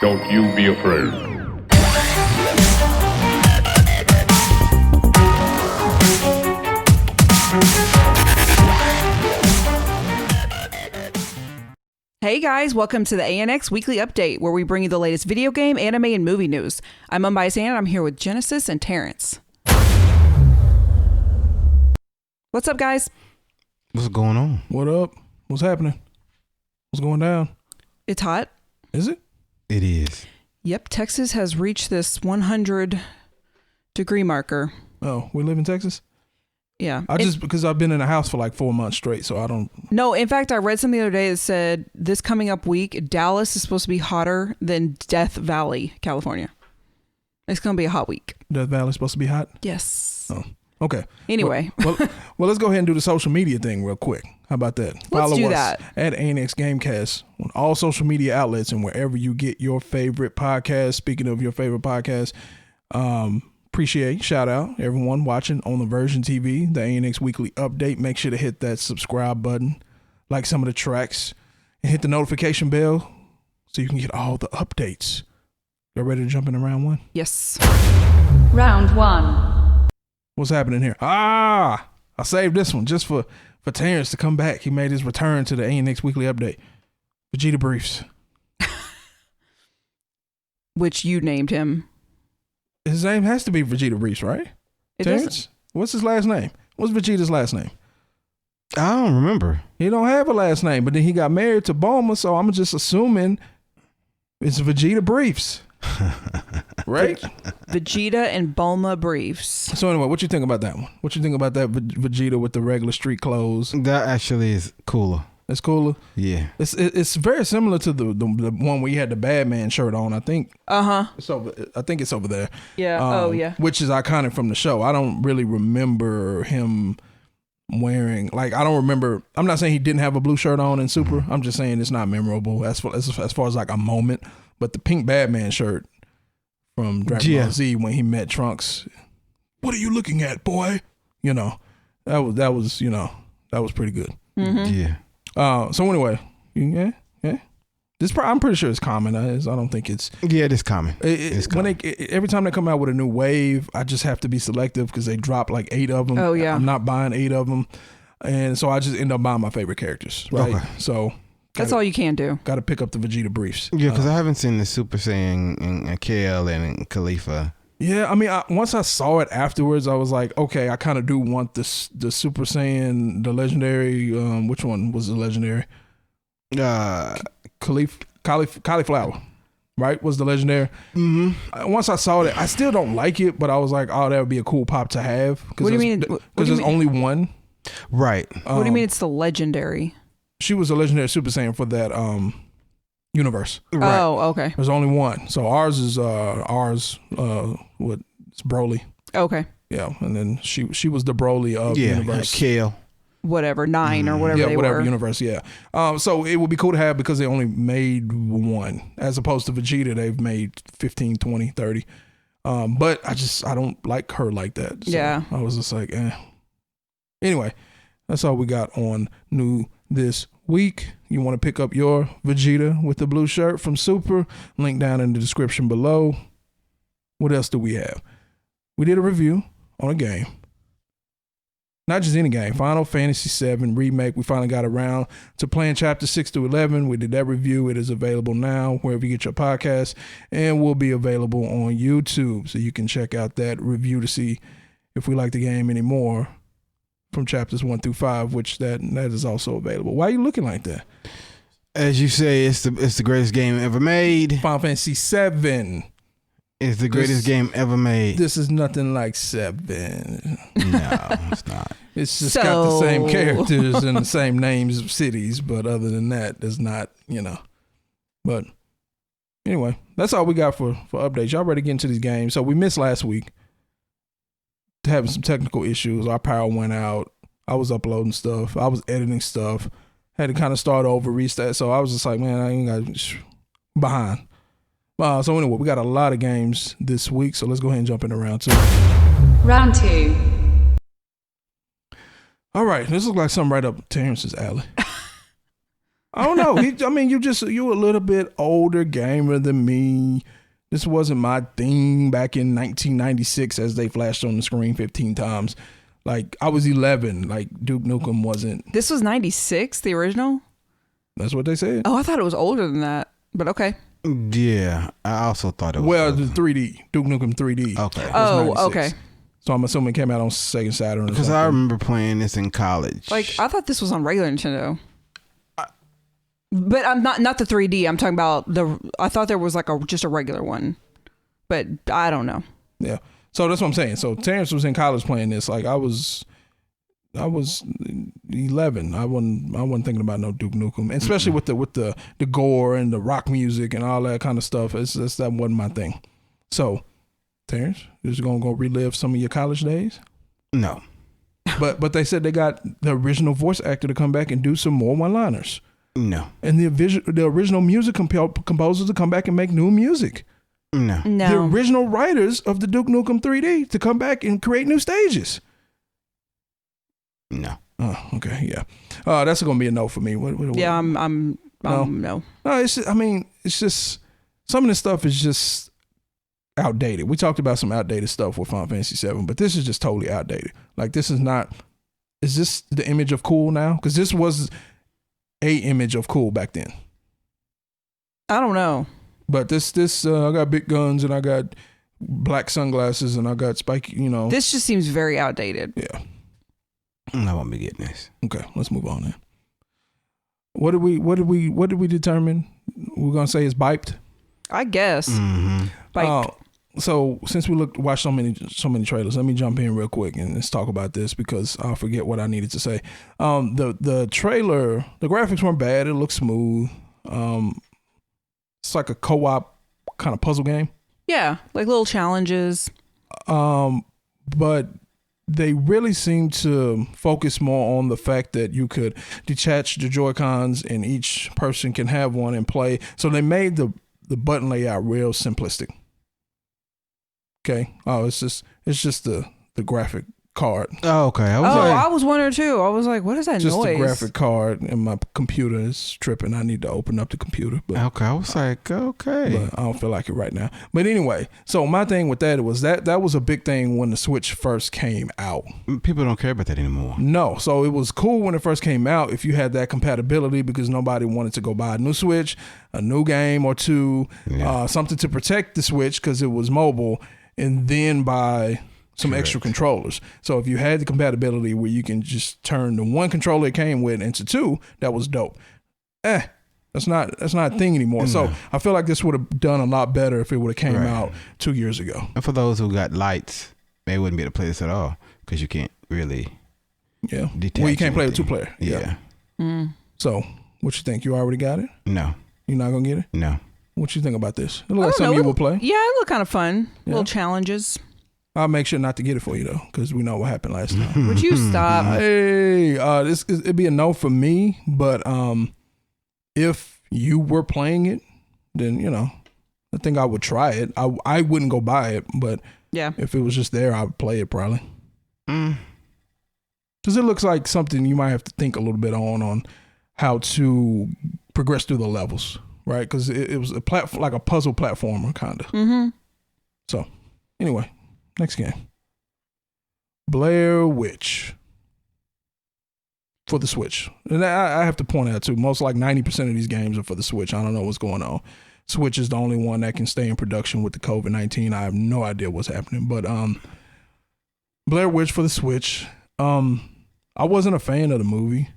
Don't you be afraid. Hey guys, welcome to the ANX Weekly Update, where we bring you the latest video game, anime, and movie news. I'm Unbiased Ann, and I'm here with Genesis and Terrence. What's up, guys? What's going on? What up? What's happening? What's going down? It's hot. Is it? It is. Yep, Texas has reached this 100-degree marker. Oh, we live in Texas? Yeah. Because I've been in a house for like 4 months straight, so I don't. No, in fact, I read something the other day that said this coming up week, Dallas is supposed to be hotter than Death Valley, California. It's going to be a hot week. Death Valley's supposed to be hot? Yes. Oh, okay. Anyway. Well, let's go ahead and do the social media thing real quick. How about that? Let's do us that. At ANX Gamecast on all social media outlets and wherever you get your favorite podcast. Speaking of your favorite podcast, appreciate, shout out everyone watching on the Version TV, the ANX Weekly Update. Make sure to hit that subscribe button, like some of the tracks, and hit the notification bell so you can get all the updates. Y'all ready to jump into round one? Yes. Round one. What's happening here? I saved this one just for Terrence to come back. He made his return to the ANX Weekly Update. Vegeta Briefs. Which you named him. His name has to be Vegeta Briefs, right? It Terrence? doesn't. What's his last name? What's Vegeta's last name? I don't remember. He don't have a last name, but then he got married to Bulma, so I'm just assuming it's Vegeta Briefs. Right? Vegeta and Bulma Briefs. So anyway, what you think about that one? What you think about that Vegeta with the regular street clothes? That actually is cooler. It's cooler. Yeah. It's very similar to the one where he had the Batman shirt on. I think. It's over. I think it's over there. Yeah. Yeah. Which is iconic from the show. I don't really remember him wearing, like, I don't remember. I'm not saying he didn't have a blue shirt on in Super. I'm just saying it's not memorable as far as like a moment. But the pink Batman shirt from Dragon Ball Z when he met Trunks. What are you looking at, boy? You know, that was pretty good. Mm-hmm. Yeah. So anyway, yeah. I'm pretty sure it's common. I don't think it's. Yeah, it is common. It's common. Every time they come out with a new wave, I just have to be selective because they drop like 8 of them. Oh yeah. I'm not buying 8 of them, and so I just end up buying my favorite characters. Right. Okay. So that's all you can do. Got to pick up the Vegeta Briefs. Yeah, because I haven't seen the Super Saiyan and Kale and Khalifa. Yeah, I mean, once I saw it afterwards, I was like, okay, I kind of do want the Super Saiyan, the legendary. Which one was the legendary? Cauliflower, right? Was the legendary. Mm-hmm. Once I saw it, I still don't like it, but I was like, oh, that would be a cool pop to have. What do you mean? Because there's only one. Right. What do you mean it's the legendary? She was a legendary Super Saiyan for that universe. Right. Oh, okay. There's only one. So ours is it's Broly. Okay. Yeah, and then she was the Broly of the universe. Kale. Whatever, 9 or whatever they whatever were. Universe, yeah. So it would be cool to have because they only made one, as opposed to Vegeta, they've made 15, 20, 30. But I don't like her like that. So yeah. I was just like, eh. Anyway, that's all we got on new this week. You want to pick up your Vegeta with the blue shirt from Super, link down in the description below. What else do we have? We did a review on a game. Not just any game, Final Fantasy VII Remake. We finally got around to playing chapter 6 to 11. We did that review. It is available now wherever you get your podcast and will be available on YouTube. So you can check out that review to see if we like the game anymore from chapters 1 through 5, which that is also available. Why are you looking like that? As you say, it's the greatest game ever made. Final Fantasy VII. It's the greatest game ever made. This is nothing like 7. No, it's not. It's just got the same characters and the same names of cities, but other than that, there's not, But anyway, that's all we got for updates. Y'all ready to get into these games? So we missed last week, having some technical issues. Our power went out. I was uploading stuff. I was editing stuff. Had to kind of start over, restart. So I was just like, man, I ain't got behind. So anyway, we got a lot of games this week, so let's go ahead and jump into round 2. Round 2. All right, this looks like something right up Terrence's alley. I don't know. You a little bit older gamer than me. This wasn't my thing back in 1996 as they flashed on the screen 15 times. Like, I was 11. Like, Duke Nukem wasn't. This was 96, the original? That's what they said. Oh, I thought it was older than that, but okay. Yeah, I also thought it was. Well, the 3D. Duke Nukem 3D. Okay. Oh, okay. So I'm assuming it came out on Sega Saturn. Because I remember playing this in college. Like, I thought this was on regular Nintendo. But I'm not the 3D. I'm talking about I thought there was like just a regular one, but I don't know. Yeah. So that's what I'm saying. So Terrence was in college playing this. Like, I was 11. I wasn't thinking about no Duke Nukem, and especially with the gore and the rock music and all that kind of stuff. That wasn't my thing. So, Terrence, you're just gonna go relive some of your college days? No. But they said they got the original voice actor to come back and do some more one-liners. No. And the original music composers to come back and make new music. No. The original writers of the Duke Nukem 3D to come back and create new stages. No. Oh, okay, yeah. That's gonna be a no for me. What, yeah, I'm no. No, it's just some of this stuff is just outdated. We talked about some outdated stuff with Final Fantasy 7, but this is just totally outdated. Like, this is not. Is this the image of cool now? Because this was a image of cool back then. I don't know. But this I got big guns and I got black sunglasses and I got spiky, This just seems very outdated. Yeah. I won't be getting this. Okay, let's move on then. What did we determine? We're gonna say it's Biped? I guess. Mm-hmm. So since we watched so many trailers, let me jump in real quick and let's talk about this because I'll forget what I needed to say. The trailer, the graphics weren't bad. It looked smooth. It's like a co-op kind of puzzle game. Yeah, like little challenges. But they really seem to focus more on the fact that you could detach the Joy-Cons and each person can have one and play. So they made the button layout real simplistic. Okay. Oh, it's just the graphic card. Oh, okay. I was wondering too. I was like, what is that just noise? Just the graphic card, and my computer is tripping. I need to open up the computer. But, okay. I was like, okay. But I don't feel like it right now. But anyway, so my thing with that was that was a big thing when the Switch first came out. People don't care about that anymore. No. So it was cool when it first came out if you had that compatibility because nobody wanted to go buy a new Switch, a new game or two, something to protect the Switch because it was mobile, and then buy some extra controllers. So if you had the compatibility where you can just turn the one controller it came with into two, that was dope. That's not a thing anymore. No. So I feel like this would have done a lot better if it would have came out 2 years ago. And for those who got lights, they wouldn't be able to play this at all because you can't really. Yeah. Well, you can't play with 2-player. Yeah. So what you think? You already got it? No. You're not gonna get it? No. What you think about this? It looks like something you will play. Yeah, it looked kind of fun. Little challenges. I'll make sure not to get it for you though, because we know what happened last time. Would you stop? Hey, it'd be a no for me, but if you were playing it, then I think I would try it. I wouldn't go buy it, but if it was just there, I would play it probably. Because it looks like something you might have to think a little bit on how to progress through the levels, right? Because it was like a puzzle platformer kind of. Mm-hmm. So anyway. Next game. Blair Witch. For the Switch. And I have to point out too, most like 90% of these games are for the Switch. I don't know what's going on. Switch is the only one that can stay in production with the COVID-19. I have no idea what's happening. But Blair Witch for the Switch. I wasn't a fan of the movie.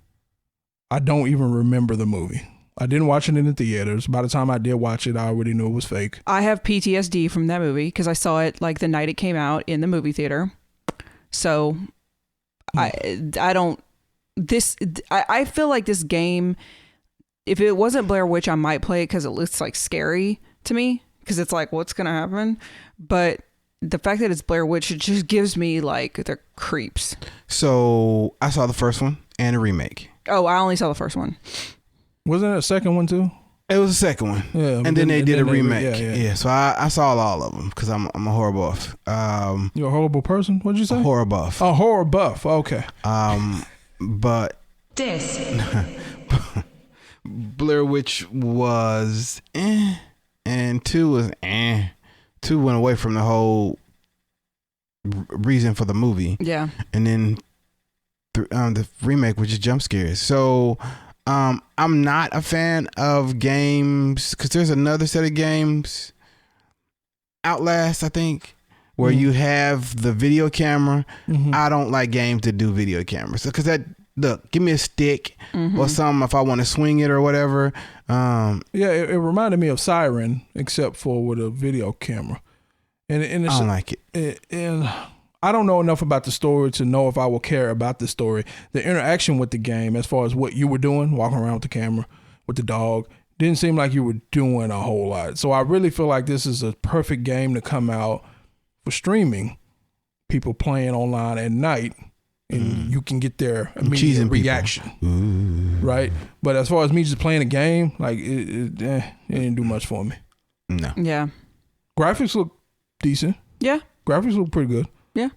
I don't even remember the movie. I didn't watch it in the theaters. By the time I did watch it, I already knew it was fake. I have PTSD from that movie because I saw it like the night it came out in the movie theater. So I feel like this game, if it wasn't Blair Witch, I might play it because it looks like scary to me because it's like, what's going to happen? But the fact that it's Blair Witch, it just gives me like the creeps. So I saw the first one and a remake. Oh, I only saw the first one. Wasn't there a second one too? It was the second one. Yeah. And then they did a remake. Yeah. So I saw all of them because I'm a horror buff. You're a horrible person? What'd you say? A horror buff. Oh, horror buff. Okay. But Blair Witch was and 2 was 2 went away from the whole reason for the movie. Yeah. And then the remake was just jump scares. So I'm not a fan of games because there's another set of games, Outlast, I think, where you have the video camera. I don't like games that do video cameras because look, give me a stick or something if I want to swing it or whatever. It reminded me of Siren, except for with a video camera. And it's, I don't like it. And I don't know enough about the story to know if I will care about the story. The interaction with the game, as far as what you were doing, walking around with the camera, with the dog, didn't seem like you were doing a whole lot. So I really feel like this is a perfect game to come out for streaming. People playing online at night, and you can get their immediate reaction, right? But as far as me just playing a game, like it didn't do much for me. No. Yeah. Graphics look decent. Yeah. Graphics look pretty good. Yeah.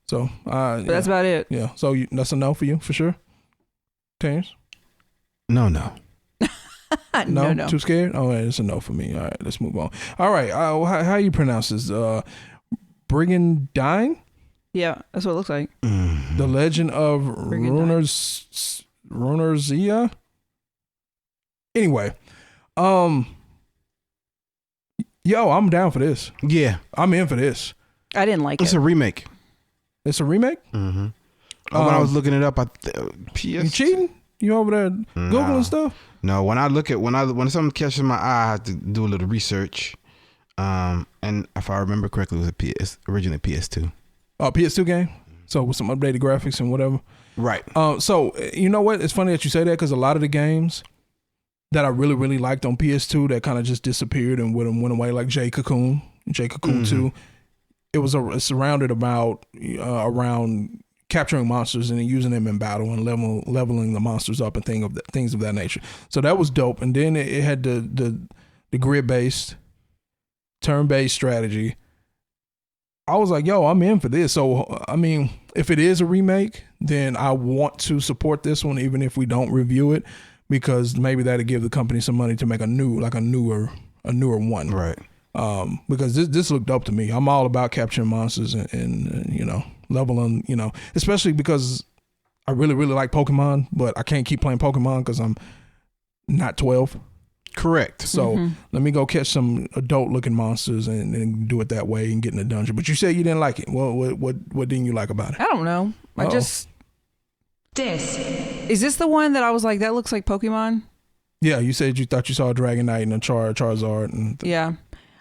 So but that's about it. Yeah. So that's a no for you for sure. Terrence? No. No. Too scared? Oh, yeah, it's a no for me. All right, let's move on. All right. How you pronounce this? Brigandine? Yeah, that's what it looks like. The Legend of Runerzia? Anyway, yo, I'm down for this. Yeah. I'm in for this. I didn't like It's it. a remake. It's a remake? When I was looking it up, PS. You cheating? You over there Googling stuff? No, when something catches my eye, I have to do a little research. And if I remember correctly, it was originally PS2. Oh, PS2 game? So with some updated graphics and whatever? Right. So you know what? It's funny that you say that because a lot of the games that I really, really liked on PS2 that kind of just disappeared and went away, like J Cocoon 2, it was surrounded around capturing monsters and then using them in battle and leveling the monsters up and things of that nature. So that was dope. And then it had the grid-based, turn-based strategy. I was like, yo, I'm in for this. So, I mean, if it is a remake, then I want to support this one, even if we don't review it, because maybe that'll give the company some money to make a newer one. Right. Because this looked dope to me. I'm all about capturing monsters and leveling, especially because I really, really like Pokemon, but I can't keep playing Pokemon because I'm not 12. Correct. So let me go catch some adult looking monsters and do it that way and get in the dungeon. But you said you didn't like it. What didn't you like about it? I don't know. Is this the one that I was like, that looks like Pokemon? Yeah, you said you thought you saw a Dragonite and a Charizard. Yeah.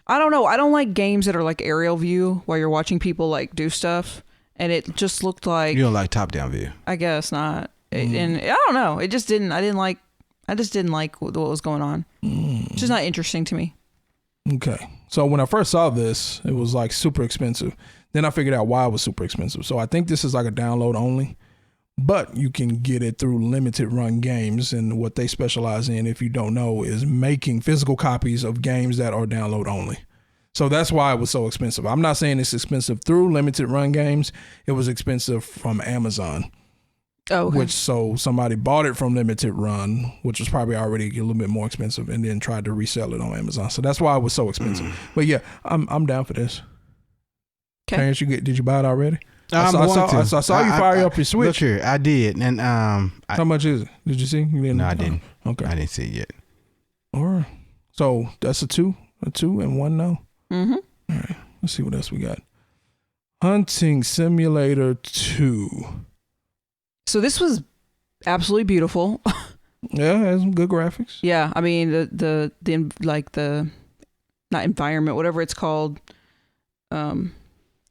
I don't know. I don't like games that are like aerial view while you're watching people like do stuff. And it just looked like... You don't like top-down view? I guess not. And I don't know. It just didn't... I just didn't like what was going on. It's just not interesting to me. Okay. So when I first saw this, it was like super expensive. Then I figured out why it was super expensive. So I think this is like a download only, but you can get it through limited run games. And what they specialize in, if you don't know, is making physical copies of games that are download only. So that's why it was so expensive. I'm not saying it's expensive through limited run games. It was expensive from Amazon. Oh, okay. So somebody bought it from limited run, which was probably already a little bit more expensive, and then tried to resell it on Amazon. So that's why it was so expensive. But yeah, I'm down for this. Okay. Terrence, did you buy it already? I saw you fire up your Switch. Look here, I did, and how much is it? Did you see? No, I didn't. Okay, I didn't see it yet. All right. So that's a two and one no. Mm-hmm. All right. Let's see what else we got. Hunting Simulator 2. So this was absolutely beautiful. Yeah, it has some good graphics. Yeah, I mean the not environment, whatever it's called,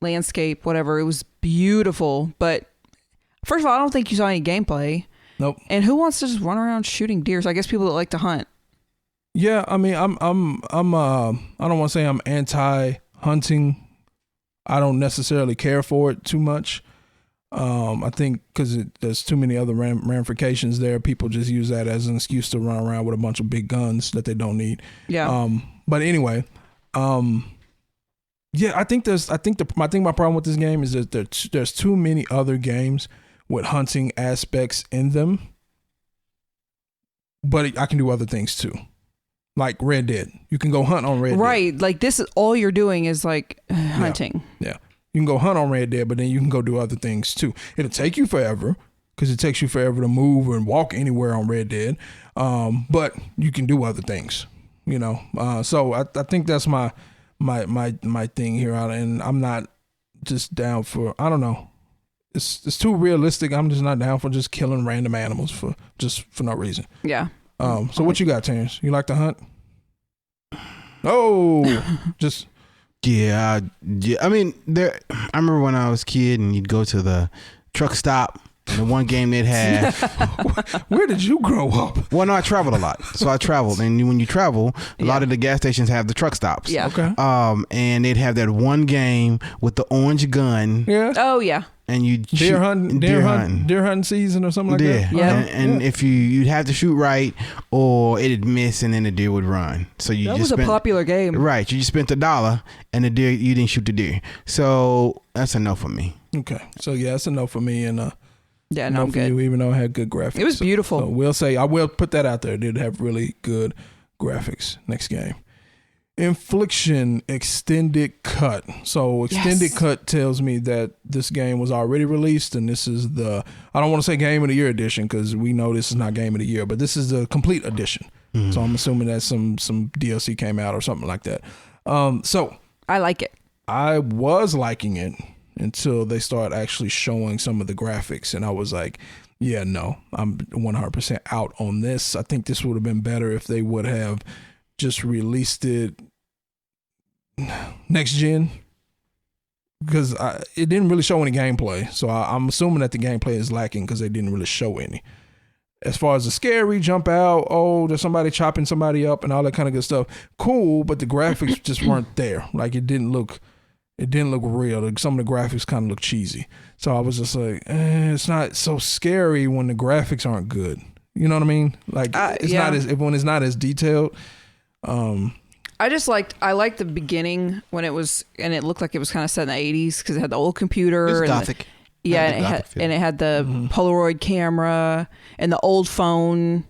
landscape, whatever. It was beautiful, but first of all, I don't think you saw any gameplay. Nope. And who wants to just run around shooting deer? So I guess people that like to hunt. Yeah, I mean, I'm I don't want to say I'm anti-hunting. I don't necessarily care for it too much. I think because there's too many other ramifications there. People just use that as an excuse to run around with a bunch of big guns that they don't need. Yeah. But anyway, yeah, I think my problem with this game is that there's too many other games with hunting aspects in them but I can do other things too. Like Red Dead. You can go hunt on Red Dead. Right. Like this is all you're doing is like hunting. Yeah. You can go hunt on Red Dead, but then you can go do other things too. It'll take you forever because it takes you forever to move and walk anywhere on Red Dead. But you can do other things, you know? So I think that's my thing here. And I'm not just down for, I don't know. It's too realistic. I'm just not down for just killing random animals for no reason. Yeah. So what you got, Terrence? You like to hunt? Oh, just Yeah. I mean, I remember when I was a kid and you'd go to the truck stop. And the one game they'd have. Where did you grow up? Well, no, I traveled a lot. So I traveled. And when you travel, a lot of the gas stations have the truck stops. Yeah. Okay. And they'd have that one game with the orange gun. Yeah. Oh yeah. And you deer hunting season or something like that. Yeah. And if you'd have to shoot right, or it'd miss, and then the deer would run. So that was a popular game. Right. You just spent $1, and the deer, you didn't shoot the deer. So that's a no for me. Okay. So yeah, that's a no for me, and yeah, no, I'm good. You, even though it had good graphics. It was beautiful. So we'll say, I will put that out there. It did have really good graphics. Next game. Infliction Extended Cut. So Extended Cut tells me that this game was already released, and this is I don't want to say Game of the Year edition because we know this is not Game of the Year, but this is the complete edition. Mm-hmm. So I'm assuming that some DLC came out or something like that. So I like it. I was liking it until they start actually showing some of the graphics, and I was like, yeah, no, I'm 100% out on this. I think this would have been better if they would have just released it next gen, because it didn't really show any gameplay. So I'm assuming that the gameplay is lacking because they didn't really show any. As far as the scary jump out, oh, there's somebody chopping somebody up and all that kind of good stuff. Cool, but the graphics just weren't there. Like it didn't look real. Like some of the graphics kind of look cheesy. So I was just like, it's not so scary when the graphics aren't good. You know what I mean? Like it's not as when it's not as detailed. I liked the beginning when it was, and it looked like it was kind of set in the 80s because it had the old computer. It's and gothic. And it had the Polaroid camera and the old phone,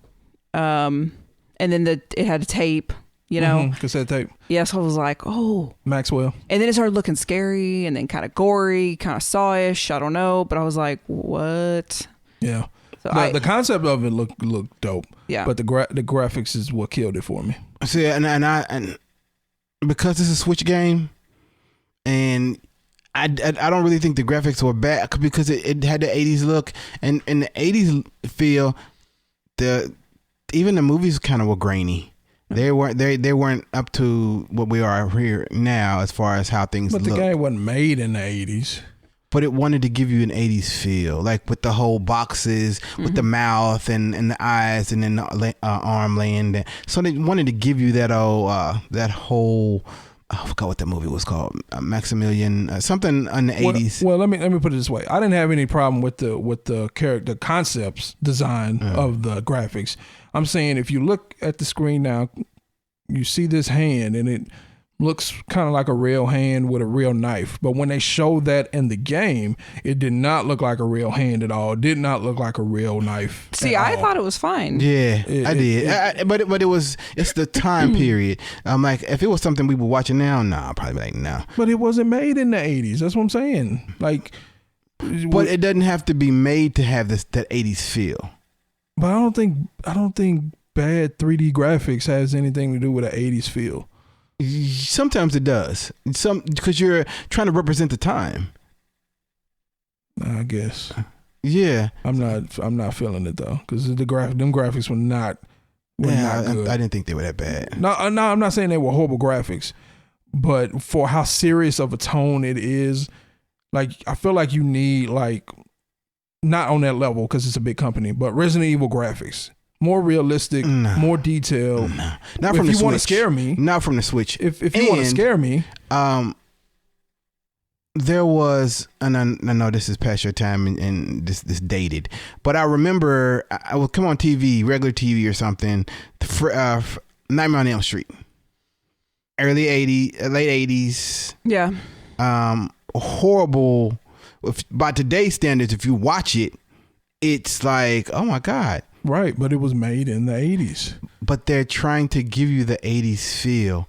and then it had a tape. You know, cassette tape. Yeah, so I was like, oh, Maxwell. And then it started looking scary, and then kind of gory, kind of sawish. I don't know, but I was like, what? Yeah. So the concept of it looked dope. Yeah. But the graphics is what killed it for me. See, and because it's a Switch game, and I don't really think the graphics were bad because it had the 80s look and the 80s feel. Even the movies kind of were grainy. They weren't up to what we are here now as far as how things look. But the game wasn't made in the 80s. But it wanted to give you an 80s feel, like with the whole boxes, with the mouth and the eyes, and then the arm laying there. So they wanted to give you that whole. I forgot what that movie was called. Maximilian, something in the 80s. Well, let me put it this way. I didn't have any problem with the character concepts design of the graphics. I'm saying if you look at the screen now, you see this hand and it looks kind of like a real hand with a real knife. But when they showed that in the game, it did not look like a real hand at all. It did not look like a real knife. See, I thought it was fine. Yeah, I did. But it's the time period. I'm like, if it was something we were watching now, nah, I'd probably be like, nah. But it wasn't made in the 80s. That's what I'm saying. Like, but it doesn't have to be made to have that 80s feel. But I don't think bad 3D graphics has anything to do with an 80s feel. Sometimes it does. Because you're trying to represent the time. I guess. Yeah. I'm not feeling it though, because them graphics were not good. I didn't think they were that bad. No, I'm not saying they were horrible graphics, but for how serious of a tone it is, like I feel like you need like. Not on that level because it's a big company, but Resident Evil graphics, more realistic, more detailed. Not from the Switch. If you want to scare me, not from the Switch. If you want to scare me, there was, and I know this is past your time and this dated, but I remember I would come on TV, regular TV or something, Nightmare on Elm Street, early '80s, late '80s. Yeah. Horrible. By today's standards, if you watch it, it's like, oh my God. Right, but it was made in the 80s. But they're trying to give you the 80s feel.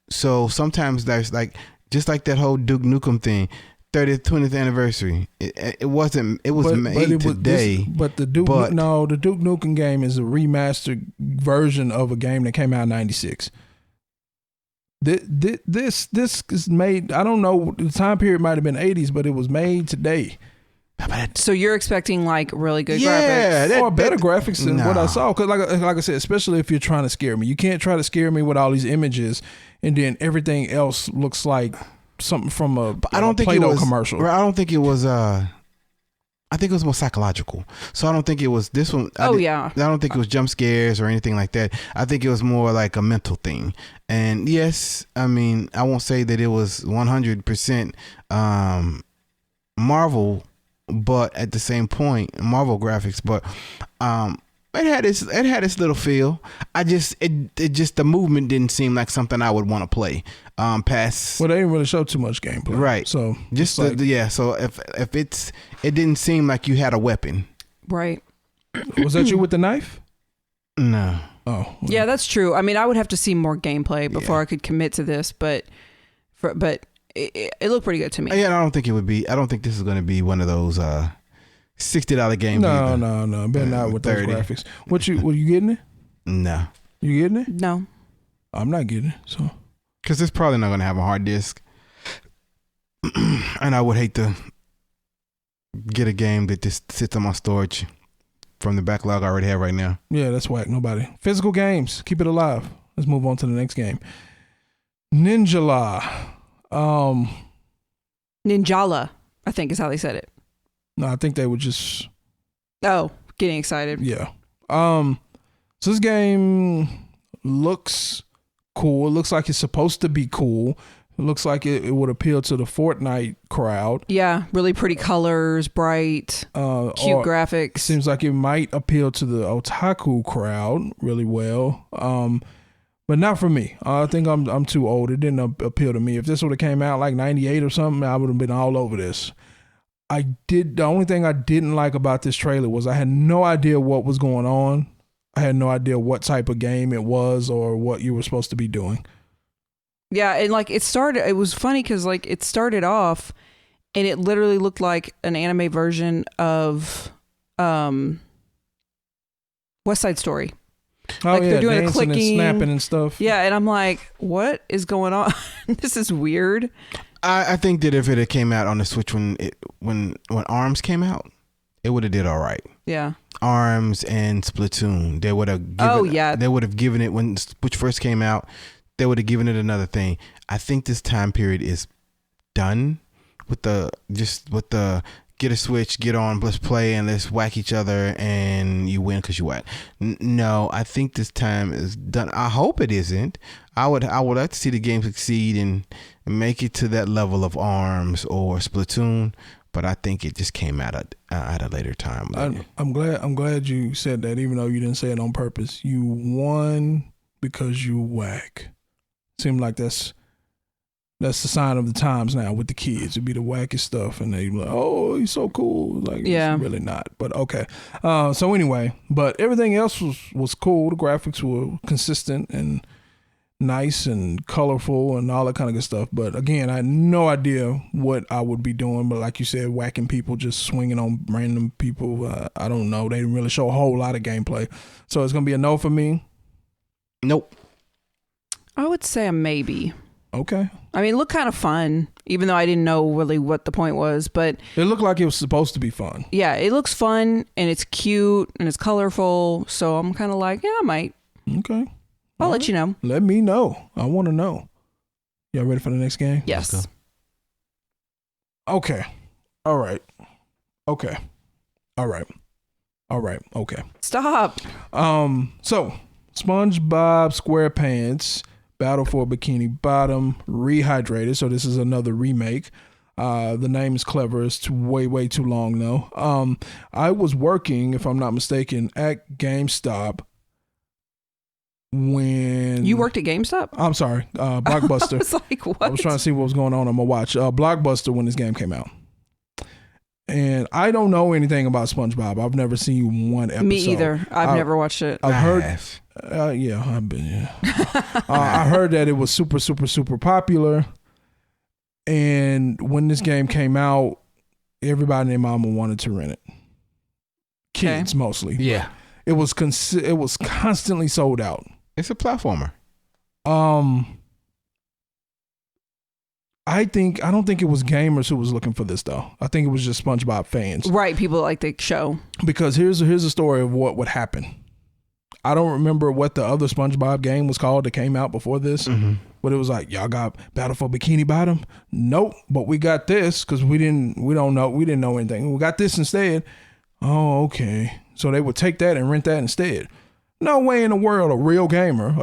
So sometimes there's like, just like that whole Duke Nukem thing, 30th, 20th anniversary. It was made today. The Duke Nukem game is a remastered version of a game that came out in 96. This is made, I don't know, the time period might have been 80s, but it was made today. So you're expecting like really good graphics? Or better graphics than what I saw. Because like I said, especially if you're trying to scare me. You can't try to scare me with all these images and then everything else looks like something from a Play-Doh commercial. I don't think it was I think it was more psychological. So I don't think it was this one. I don't think it was jump scares or anything like that. I think it was more like a mental thing. And yes, I mean, I won't say that it was 100% Marvel, but at the same point, Marvel graphics, but it had its little feel. The movement didn't seem like something I would want to play. Past. Well, they didn't really show too much gameplay, right? So just so if it didn't seem like you had a weapon, right? Was that you with the knife? No. Oh, well. Yeah, that's true. I mean, I would have to see more gameplay before I could commit to this, but it looked pretty good to me. Yeah, I don't think it would be. I don't think this is going to be one of those $60 games. No, better not with 30. Those graphics. What you getting it? No. You getting it? No. I'm not getting it. So. Because it's probably not going to have a hard disk, and I would hate to get a game that just sits on my storage from the backlog I already have right now. Yeah, that's whack. Nobody. Physical games. Keep it alive. Let's move on to the next game. Ninjala. Ninjala, I think is how they said it. No, I think they were just... Oh, getting excited. Yeah. So this game looks cool. It looks like it's supposed to be cool. It looks like it would appeal to the Fortnite crowd. Yeah, really pretty colors, bright, cute graphics. Seems like it might appeal to the otaku crowd really well. But not for me. I think I'm too old. It didn't appeal to me. If this would have came out like 98 or something, I would have been all over this. The only thing I didn't like about this trailer was I had no idea what was going on. I had no idea what type of game it was or what you were supposed to be doing. Yeah, and like it was funny because like it started off and it literally looked like an anime version of West Side Story. Oh, like yeah, they're doing dancing a clicking and snapping and stuff. Yeah, and I'm like, what is going on? This is weird. I think that if it had came out on the Switch when ARMS came out, it would have did all right. Yeah. ARMS and Splatoon, they would have given it when Switch first came out. They would have given it another thing. I think this time period is done with the get a Switch, get on, let's play, and let's whack each other, and you win because you whack. No, I think this time is done. I hope it isn't. I would like to see the game succeed and make it to that level of ARMS or Splatoon, but I think it just came out at a later time. I'm glad you said that, even though you didn't say it on purpose. You won because you whack. Seemed like that's the sign of the times now with the kids. It'd be the wackest stuff, and they like, oh, he's so cool. Like, yeah, it's really not. But okay. So anyway, but everything else was cool. The graphics were consistent and nice and colorful and all that kind of good stuff. But again, I had no idea what I would be doing. But like you said, whacking people, just swinging on random people. I don't know. They didn't really show a whole lot of gameplay. So it's gonna be a no for me. Nope. I would say a maybe. Okay. I mean, it looked kind of fun, even though I didn't know really what the point was, but it looked like it was supposed to be fun. Yeah, it looks fun and it's cute and it's colorful. So I'm kind of like, yeah, I might. Okay. I'll let you know. Let me know. I want to know. Y'all ready for the next game? Yes. Okay. All right. Okay. All right. Okay. Stop. So SpongeBob SquarePants Battle for Bikini Bottom Rehydrated. So this is another remake. The name is clever. It's way too long though. I was working, if I'm not mistaken, at GameStop when you worked at GameStop. I'm sorry, Blockbuster. I was like, what? I was trying to see what was going on my watch. Blockbuster when this game came out, And I don't know anything about SpongeBob. I've never seen one episode. Me either. I've never watched it. I've heard. Yeah, I've been. Yeah. I heard that it was super, super, super popular. And when this game came out, everybody and their mama wanted to rent it. Kids mostly. Yeah. It was constantly sold out. It's a platformer. I don't think it was gamers who was looking for this though. I think it was just SpongeBob fans. Right, people like the show. Because here's a story of what would happen. I don't remember what the other SpongeBob game was called that came out before this, but it was like, y'all got Battle for Bikini Bottom? Nope, but we got this because we didn't know anything. We got this instead. Oh, okay. So they would take that and rent that instead. No way in the world a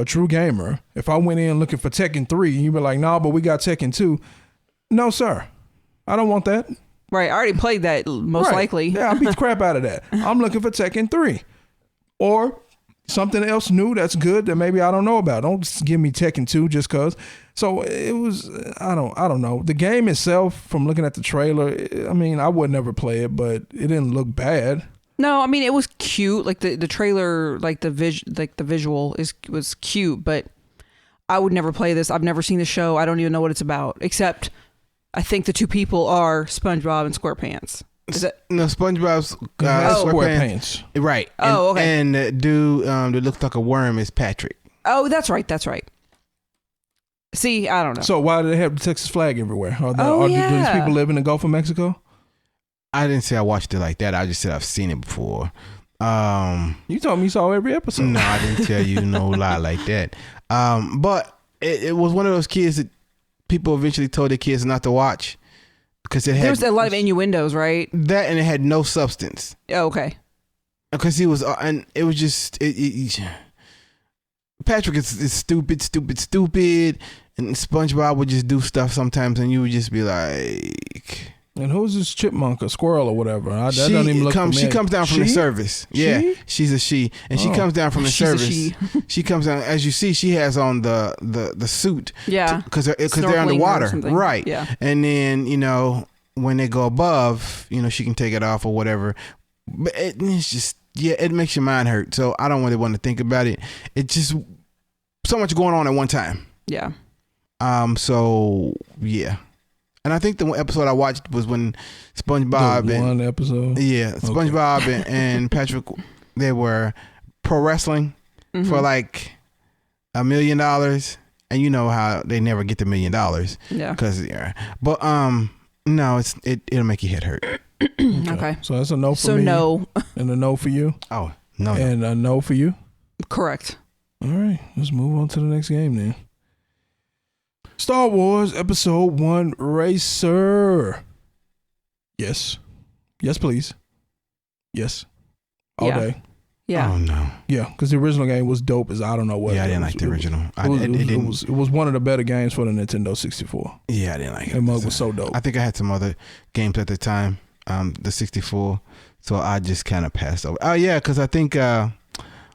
true gamer, if I went in looking for Tekken 3 and you were like, nah, but we got Tekken 2. No, sir. I don't want that. Right. I already played that most likely. Yeah, I beat the crap out of that. I'm looking for Tekken 3. Or something else new that's good that maybe I don't know about. Don't just give me Tekken 2 just cause. So it was, I don't know. The game itself, from looking at the trailer, I mean, I would never play it, but it didn't look bad. No, I mean it was cute. Like the trailer, like the visual was cute, but I would never play this. I've never seen the show. I don't even know what it's about. Except, I think the two people are SpongeBob and SquarePants. Is it? No, SpongeBob's SquarePants. Right. Okay. And the dude that looks like a worm is Patrick. Oh, that's right. See, I don't know. So why do they have the Texas flag everywhere? Do these people live in the Gulf of Mexico? I didn't say I watched it like that. I just said I've seen it before. You told me you saw every episode. No, I didn't tell you no lie like that. But it was one of those kids that people eventually told their kids not to watch because there was a lot of innuendos, right? That, and it had no substance. Oh, okay. Because he was, and it was just Patrick is stupid, and SpongeBob would just do stuff sometimes, and you would just be like. And who's this chipmunk, a squirrel or whatever? That doesn't even look familiar. She comes down from the service. Yeah, she's a she, and she comes down from the service. She comes down, as you see, she has on the suit. Yeah, because they're underwater, right? Yeah, and then when they go above, she can take it off or whatever. But it's just it makes your mind hurt. So I don't really want to think about it. It's just so much going on at one time. Yeah. So yeah. And I think the one episode I watched was when SpongeBob SpongeBob and Patrick, they were pro wrestling for like $1 million, and you know how they never get the $1 million. Yeah. But no, it'll make your head hurt. Okay. So that's a no for me. So no. And a no for you. Oh no. And a no for you. Correct. All right, let's move on to the next game then. Star Wars Episode 1 Racer. Yes. Yes, please. Yes. All day. Yeah. Oh, no. Yeah, because the original game was dope as I don't know what. Yeah, I didn't like the original. It was one of the better games for the Nintendo 64. Yeah, I didn't like it. That mug was so dope. I think I had some other games at the time, the 64, so I just kind of passed over. Oh, yeah, because I think it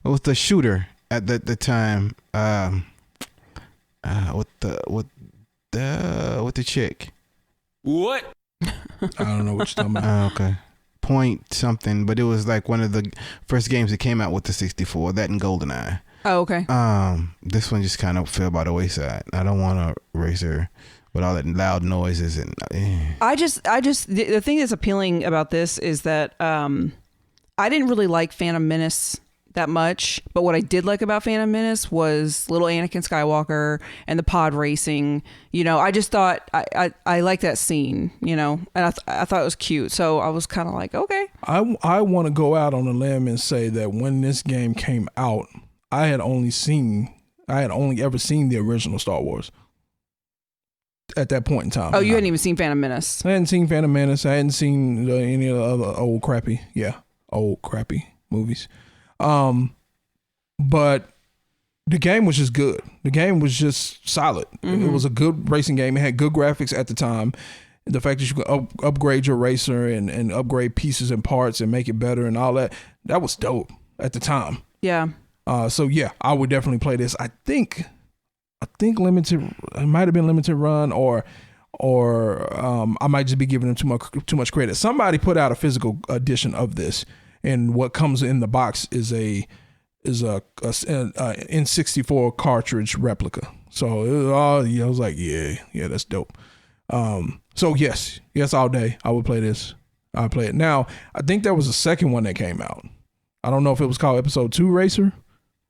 was the shooter at the time. With the chick. What? I don't know what you're talking about. Okay. Point something, but it was like one of the first games that came out with the 64. That and GoldenEye. Oh, okay. This one just kind of fell by the wayside. I don't want a racer with all that loud noises and. I just the thing that's appealing about this is that I didn't really like Phantom Menace that much, but what I did like about Phantom Menace was little Anakin Skywalker and the pod racing. I just thought I liked that scene, and I thought it was cute. So I was kind of like, okay. I want to go out on a limb and say that when this game came out, I had only ever seen the original Star Wars at that point in time. Oh, you hadn't even seen Phantom Menace? I hadn't seen Phantom Menace. I hadn't seen any of the other old crappy movies. But the game was just good. The game was just solid. Mm-hmm. It was a good racing game. It had good graphics at the time. The fact that you could upgrade your racer and upgrade pieces and parts and make it better and all that was dope at the time. Yeah. So yeah, I would definitely play this. I think limited. It might have been limited run or or I might just be giving them too much credit. Somebody put out a physical edition of this, and what comes in the box is a N64 cartridge replica. So I was like, yeah, that's dope. So yes, all day I would play this. I play it now. I think there was a second one that came out. I don't know if it was called Episode 2 Racer,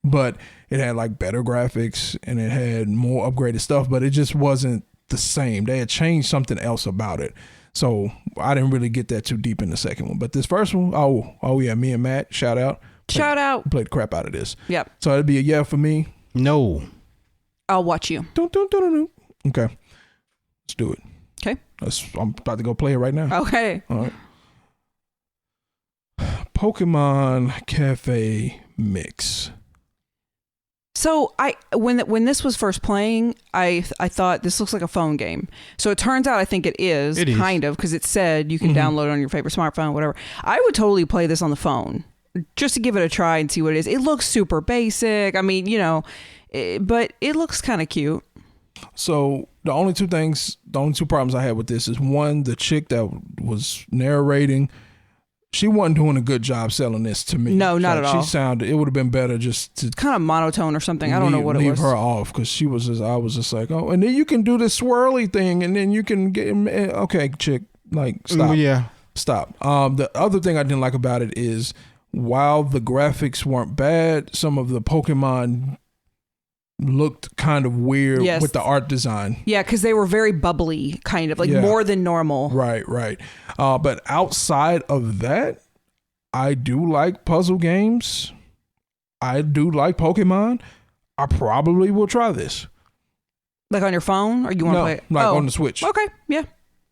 but it had like better graphics and it had more upgraded stuff, but it just wasn't the same. They had changed something else about it. So I didn't really get that too deep in the second one. But this first one, oh yeah, me and Matt, shout out. Played the crap out of this. Yep. So it'd be a yeah for me. No. I'll watch you. Okay. Let's do it. Okay. I'm about to go play it right now. Okay. All right. Pokémon Café Mix. So when this was first playing, I thought this looks like a phone game. So it turns out I think it is kind of, because it said you can download it on your favorite smartphone, whatever. I would totally play this on the phone just to give it a try and see what it is. It looks super basic. I mean, but it looks kind of cute. So the only two problems I had with this is, one, the chick that was narrating, she wasn't doing a good job selling this to me. No, not at all. It would have been better just to kind of monotone or something. I don't know what it was. Leave her off, because I was just like, oh, and then you can do this swirly thing, and then you can get, okay, chick, like, stop. Yeah. Stop. The other thing I didn't like about it is, while the graphics weren't bad, some of the Pokemon looked kind of weird with the art design. Yeah, because they were very bubbly, kind of like more than normal. Right. But outside of that, I do like puzzle games. I do like Pokemon. I probably will try this. Like on your phone, or you want to play it? On the Switch. Okay, yeah.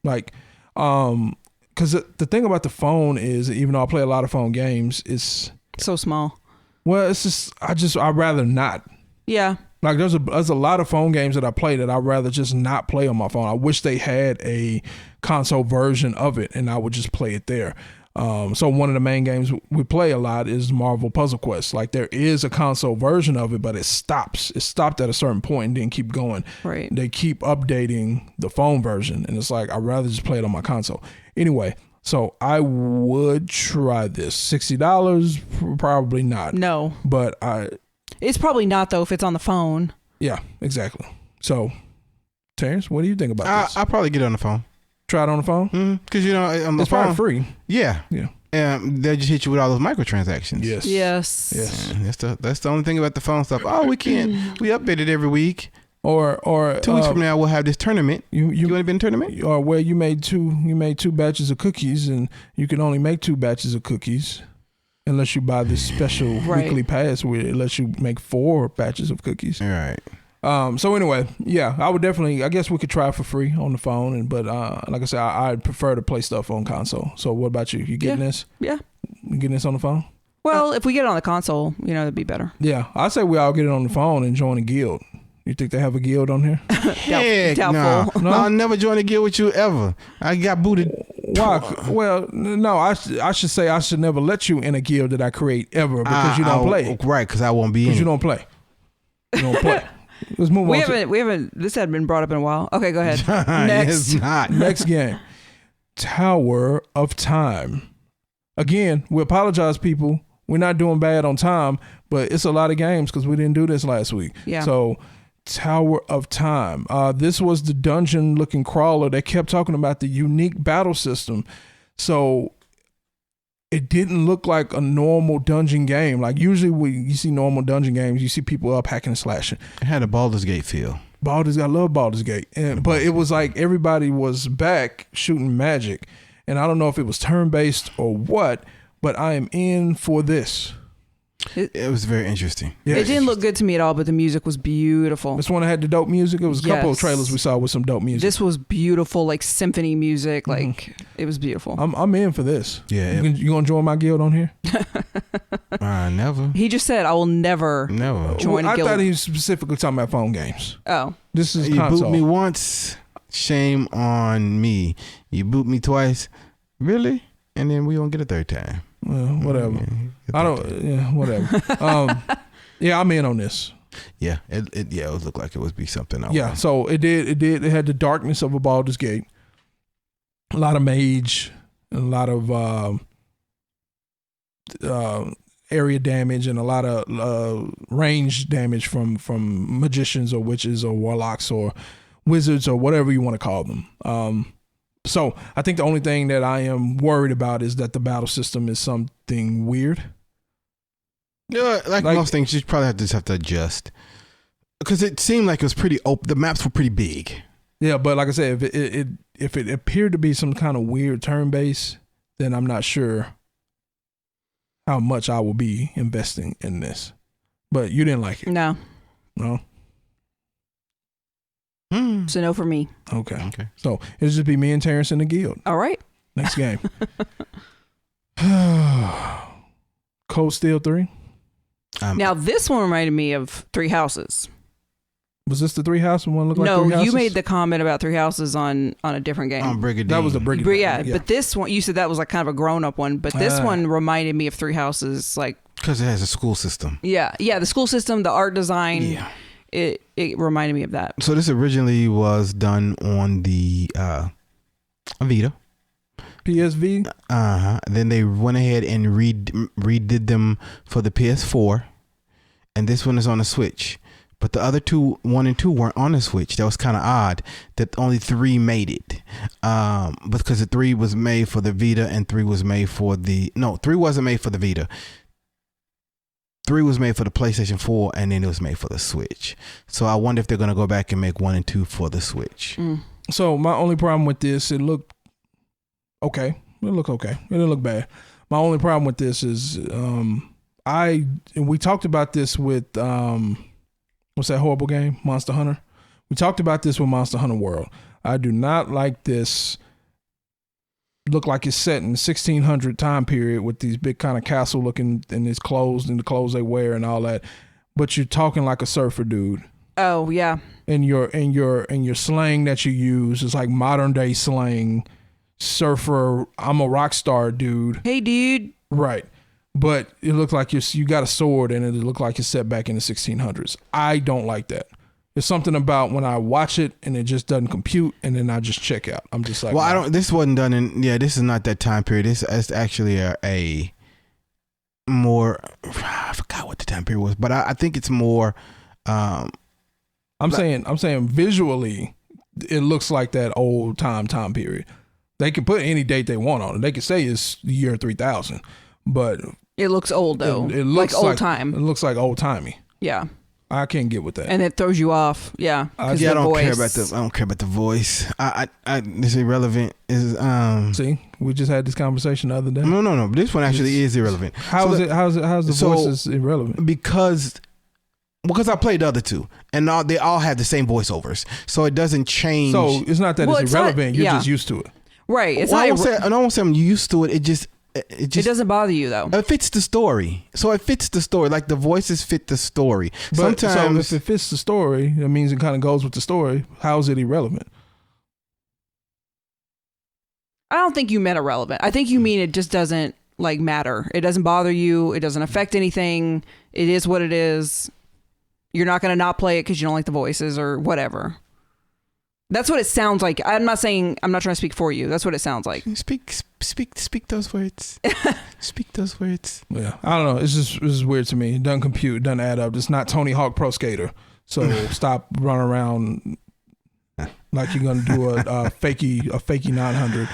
Like, because the thing about the phone is, even though I play a lot of phone games, it's so small. Well, it's just I'd rather not. Yeah. Like there's a lot of phone games that I play that I'd rather just not play on my phone. I wish they had a console version of it and I would just play it there. So one of the main games we play a lot is Marvel Puzzle Quest. Like there is a console version of it, but it stops. It stopped at a certain point and didn't keep going. Right. They keep updating the phone version, and it's like I'd rather just play it on my console. Anyway, so I would try this. $60, probably not. No. But it's probably not though if it's on the phone. Yeah, exactly. So, Terrence, what do you think about this? I'll probably get it on the phone. Try it on the phone? Because, on the it's phone. probably free. Yeah. They'll just hit you with all those microtransactions. Yes. That's the only thing about the phone stuff. Oh, we update it every week. Or 2 weeks from now we'll have this tournament. You want to be in a tournament? Or where you made two batches of cookies, and you can only make 2 batches of cookies unless you buy this special weekly pass where it lets you make 4 batches of cookies. All right. So anyway, I would definitely, I guess we could try it for free on the phone, but like I said, I'd prefer to play stuff on console. So what about you? You getting this? Yeah. You getting this on the phone? Well, if we get it on the console, that'd be better. Yeah. I say we all get it on the phone and join a guild. You think they have a guild on here? Heck doubtful. No. I'll never join a guild with you ever. I got booted. Why? Well, no, I should say I should never let you in a guild that I create ever because you don't play. Right, because I won't be in. Because you don't play. You don't play. Let's move on. We haven't. This hadn't been brought up in a while. Okay, go ahead. Next. It's not. Next game, Tower of Time. Again, we apologize, people. We're not doing bad on time, but it's a lot of games because we didn't do this last week. Yeah. So, Tower of Time. This was the dungeon-looking crawler. They kept talking about the unique battle system. So it didn't look like a normal dungeon game. Like usually when you see normal dungeon games, you see people up hacking and slashing. It had a Baldur's Gate feel. I love Baldur's Gate. But it was like everybody was back shooting magic. And I don't know if it was turn-based or what, but I am in for this. It was very interesting. It didn't look good to me at all, but the music was beautiful. This one that had the dope music. It was a couple of trailers we saw with some dope music. This was beautiful, like symphony music. Like it was beautiful. I'm in for this. Yeah. You gonna join my guild on here? Never. He just said I will never join a guild. I thought he was specifically talking about phone games. Oh. This is you console. boot me once, shame on me. You boot me twice, really? And then we don't get a third time. Well, whatever. I don't. Yeah, whatever. I'm in on this. Yeah, it would look like it would be something. So it did. It had the darkness of a Baldur's Gate. A lot of mage, a lot of area damage, and a lot of range damage from magicians or witches or warlocks or wizards or whatever you want to call them. So I think the only thing that I am worried about is that the battle system is something weird. Yeah, like most things, you probably just have to adjust because it seemed like it was pretty open. The maps were pretty big. Yeah, but like I said, if it appeared to be some kind of weird turn base, then I'm not sure how much I will be investing in this. But you didn't like it. No. So no for me. Okay. So it'll just be me and Terrence in the guild. All right. Next game. Cold Steel 3. Now this one reminded me of Three Houses. Was this the Three Houses one? Look like no, Three Houses? You made the comment about Three Houses on a different game. On Brigadier. That was the Brigadier. Yeah, but this one, you said that was like kind of a grown up one, but this one reminded me of Three Houses, like because it has a school system. Yeah, the school system, the art design. Yeah. It reminded me of that. So this originally was done on the Vita. PSV? Then they went ahead and redid them for the PS4. And this one is on the Switch. But the other two, 1 and 2, weren't on the Switch. That was kind of odd that only 3 made it. Because the 3 was made for the Vita and 3 was made for the... No, 3 wasn't made for the Vita. 3 was made for the PlayStation 4 and then it was made for the Switch. So I wonder if they're going to go back and make 1 and 2 for the Switch. So my only problem with this, it looked okay. It looked okay. It didn't look bad. My only problem with this is we talked about this with what's that horrible game? Monster Hunter. We talked about this with Monster Hunter World. I do not like this. Look like it's set in the 1600 time period with these big kind of castle looking and it's clothes and the clothes they wear and all that. But you're talking like a surfer dude. Oh yeah. And your slang that you use is like modern day slang. Surfer, I'm a rock star dude. Hey dude. Right. But it looked like you got a sword and it looked like it's set back in the 1600s. I don't like that. There's something about when I watch it and it just doesn't compute and then I just check out. I'm just like, well, this wasn't done in, this is not that time period. It's actually a more, I forgot what the time period was, but I think it's more, I'm saying visually it looks like that old time period. They can put any date they want on it. They can say it's the year 3000, but it looks old though. It looks like old time. It looks like old timey. Yeah. I can't get with that. And it throws you off. Yeah. I don't care about the voice. It's irrelevant. See, we just had this conversation the other day. No. This one actually is irrelevant. How's the voices irrelevant? Because I played the other two, and they all have the same voiceovers, so it doesn't change. So it's not that it's irrelevant. You're just used to it. Right. It's I won't say I'm used to it. It doesn't bother you though. It fits the story. So it fits the story. Like the voices fit the story. But if it fits the story, that means it kind of goes with the story. How is it irrelevant? I don't think you meant irrelevant. I think you mean it just doesn't like matter. It doesn't bother you. It doesn't affect anything. It is what it is. You're not going to not play it because you don't like the voices or whatever. That's what it sounds like. I'm not trying to speak for you. That's what it sounds like. Speak those words. Speak those words. Yeah. I don't know. It's just weird to me. It doesn't compute. It doesn't add up. It's not Tony Hawk Pro Skater. So stop running around like you're going to do a fakey 900,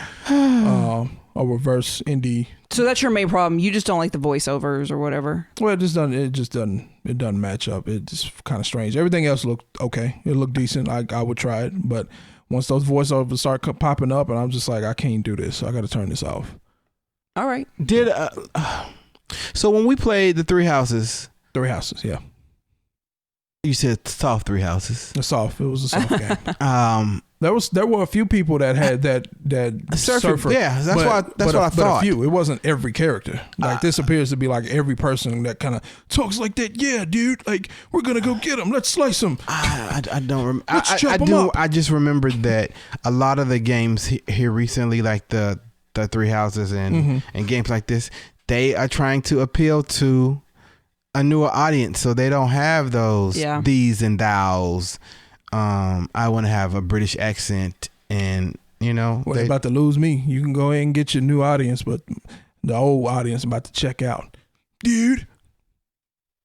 a reverse indie. So that's your main problem. You just don't like the voiceovers or whatever. Well, it doesn't match up. It's just kind of strange. Everything else looked okay. It looked decent. I would try it, but once those voiceovers start popping up, and I'm just like, I can't do this. I got to turn this off. All right. So when we played the Three Houses, yeah. You said soft Three Houses. It was a soft game. There were a few people that had that surfer. Yeah, that's what I thought. But a few. It wasn't every character. Like this appears to be like every person that kind of talks like that. Yeah, dude. Like we're gonna go get him. Let's slice him. I don't remember. Let's chop him up. I just remembered that a lot of the games here recently, like the Three Houses and games like this, they are trying to appeal to a newer audience, so they don't have those these and thous. I want to have a British accent, and Well, they're about to lose me. You can go ahead and get your new audience, but the old audience about to check out. Dude.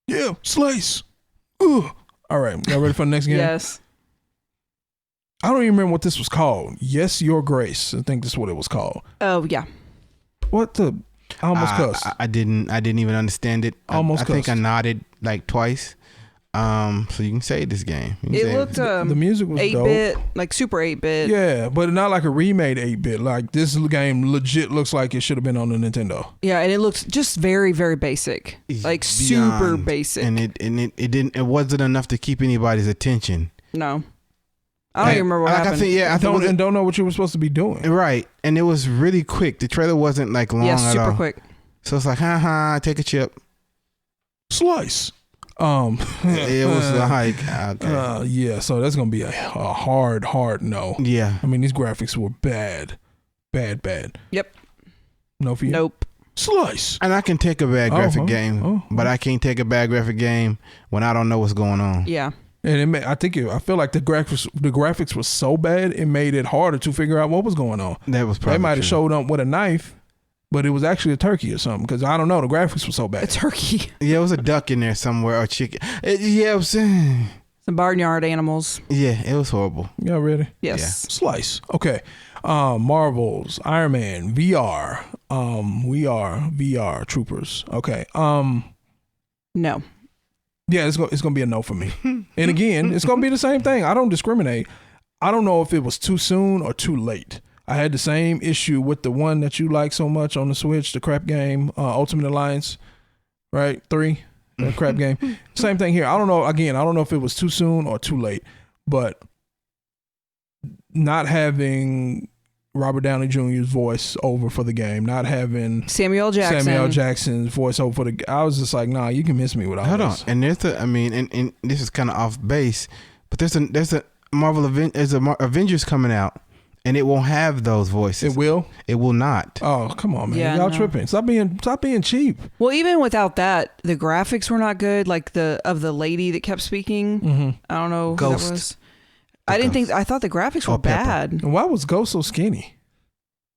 Yeah, slice. Ugh. All right, y'all ready for the next game? Yes. I don't even remember what this was called. Yes, Your Grace. I think this is what it was called. Oh, yeah. What the? I almost cussed. I didn't even understand it. I think I nodded like twice. So you can say this game. It looked the music was 8-bit, dope. like super 8-bit. Yeah, but not like a remade 8-bit. Like this game legit looks like it should have been on the Nintendo. Yeah, and it looks just very, very basic. Like super basic. And it wasn't enough to keep anybody's attention. No. I don't even remember what happened. I don't know what you were supposed to be doing. Right. And it was really quick. The trailer wasn't like long at all. Yeah, super quick. So it's like, take a chip. Slice. It was like, okay. Yeah, so that's going to be a hard no. Yeah. I mean, these graphics were bad. Yep. No for you? Nope. Slice. And I can take a bad graphic game, but I can't take a bad graphic game when I don't know what's going on. Yeah. And I feel like the graphics were so bad it made it harder to figure out what was going on. That was probably They might have showed up with a knife, but it was actually a turkey or something, because I don't know, the graphics were so bad. A turkey. Yeah, it was a duck in there somewhere or chicken. It was some barnyard animals. Yeah, it was horrible. Y'all ready? Yes. Yeah. Slice. Okay. Marvel's Iron Man VR. We are VR troopers. Okay. No. Yeah, it's gonna be a no for me. And again, it's gonna be the same thing. I don't discriminate. I don't know if it was too soon or too late. I had the same issue with the one that you like so much on the Switch, the crap game, Ultimate Alliance, right? 3, that crap game. Same thing here. I don't know. Again, I don't know if it was too soon or too late, but not having Robert Downey Jr.'s voice over for the game, not having Samuel Jackson's voice over for the. I was just like, nah, you can miss me with all this. Hold on, and there's and this is kind of off base, but there's a Marvel event, there's a Avengers coming out, and it won't have those voices. It will. It will not. Oh, come on, man! Yeah, Y'all tripping? Stop being cheap. Well, even without that, the graphics were not good. Like the lady that kept speaking. Mm-hmm. I don't know who Ghost. that was. I thought the graphics were bad. And why was Ghost so skinny?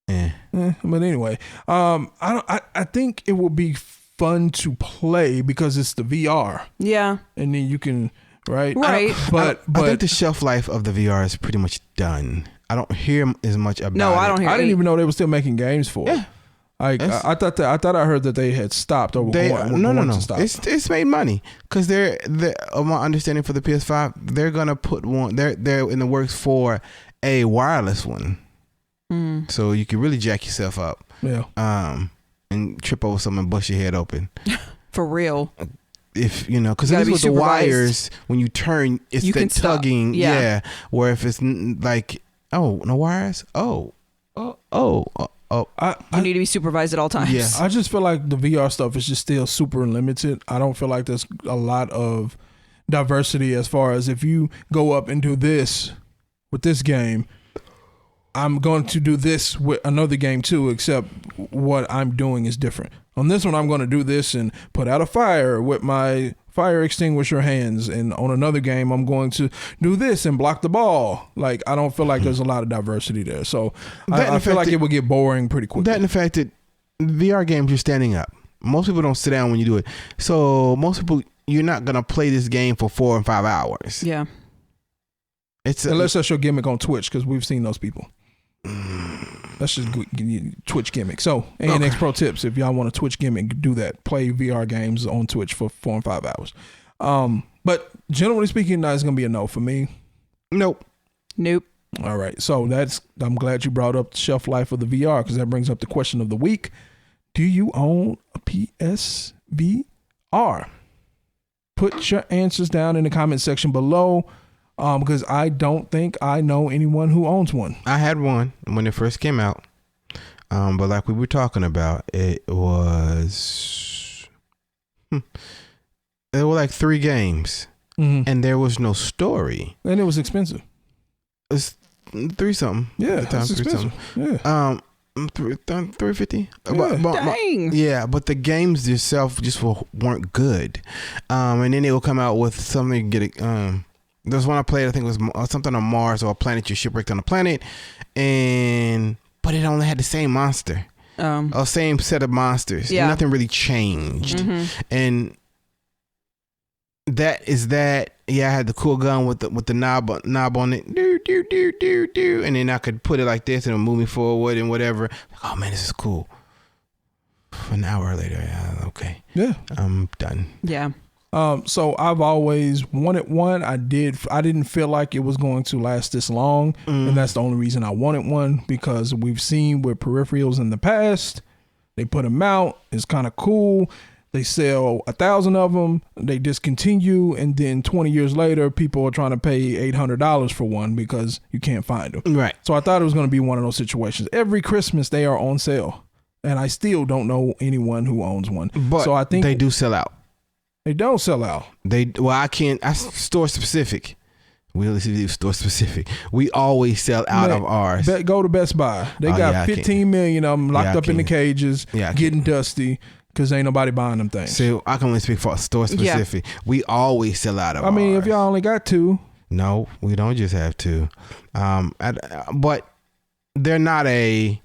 Yeah. But anyway, I think it will be fun to play because it's the VR. Yeah. And then you can Right. But I think the shelf life of the VR is pretty much done. I don't hear as much about it. No, I don't hear. I didn't even know they were still making games for it. Yeah. Like I thought I heard that they had stopped or were going to stop. It's made money because they're my understanding for the PS5, they're gonna put one. They're in the works for a wireless one, so you can really jack yourself up. Yeah. And trip over something and bust your head open. For real. If because with the wires, when you turn, it's you that tugging. Yeah. Where if it's like, oh, no wires. Oh. You need to be supervised at all times. Yeah. I just feel like the VR stuff is just still super limited. I don't feel like there's a lot of diversity as far as if you go up and do this with this game, I'm going to do this with another game too, except what I'm doing is different. On this one, I'm going to do this and put out a fire with my fire extinguisher hands. And on another game, I'm going to do this and block the ball. Like, I don't feel like there's a lot of diversity there. So I feel like it would get boring pretty quickly. That and the fact that VR games, you're standing up. Most people don't sit down when you do it. So most people, you're not going to play this game for 4 and 5 hours. Yeah. Unless that's your gimmick on Twitch, because we've seen those people. That's just Twitch gimmick. So ANX Pro tips, if y'all want a Twitch gimmick, do that. Play VR games on Twitch for 4 and 5 hours. But generally speaking, that's gonna be a no for me. Nope. All right. So I'm glad you brought up the shelf life of the VR, because that brings up the question of the week. Do you own a PSVR? Put your answers down in the comment section below. Because I don't think I know anyone who owns one. I had one when it first came out. But like we were talking about, it was there were like 3 games, and there was no story, and it was expensive. It's 3 something. Yeah, at the time, it's expensive. Yeah. $350. Dang. Yeah, but the games itself just weren't good. And then they will come out with something. Get it. There's one I played. I think it was something on Mars or a planet. You're shipwrecked on a planet, but it only had the same monster. Or same set of monsters. Yeah. Nothing really changed. And that is that. Yeah, I had the cool gun with the knob on it. Do. And then I could put it like this and it'll move me forward and whatever. Oh man, this is cool. An hour later, yeah, okay. Yeah. I'm done. Yeah. So I've always wanted one. I didn't feel like it was going to last this long. And that's the only reason I wanted one, because we've seen with peripherals in the past, they put them out. It's kind of cool. They sell 1,000 of them. They discontinue. And then 20 years later, people are trying to pay $800 for one because you can't find them. Right. So I thought it was going to be one of those situations. Every Christmas, they are on sale. And I still don't know anyone who owns one. But so I think they do sell out. They don't sell out. I store specific. We store specific. We always sell out of ours. Go to Best Buy. They got 15 million of them locked up in the cages, getting dusty because ain't nobody buying them things. So I can only speak for store specific. Yeah. We always sell out of ours. I mean, if y'all only got 2. No, we don't just have 2. But they're not I'll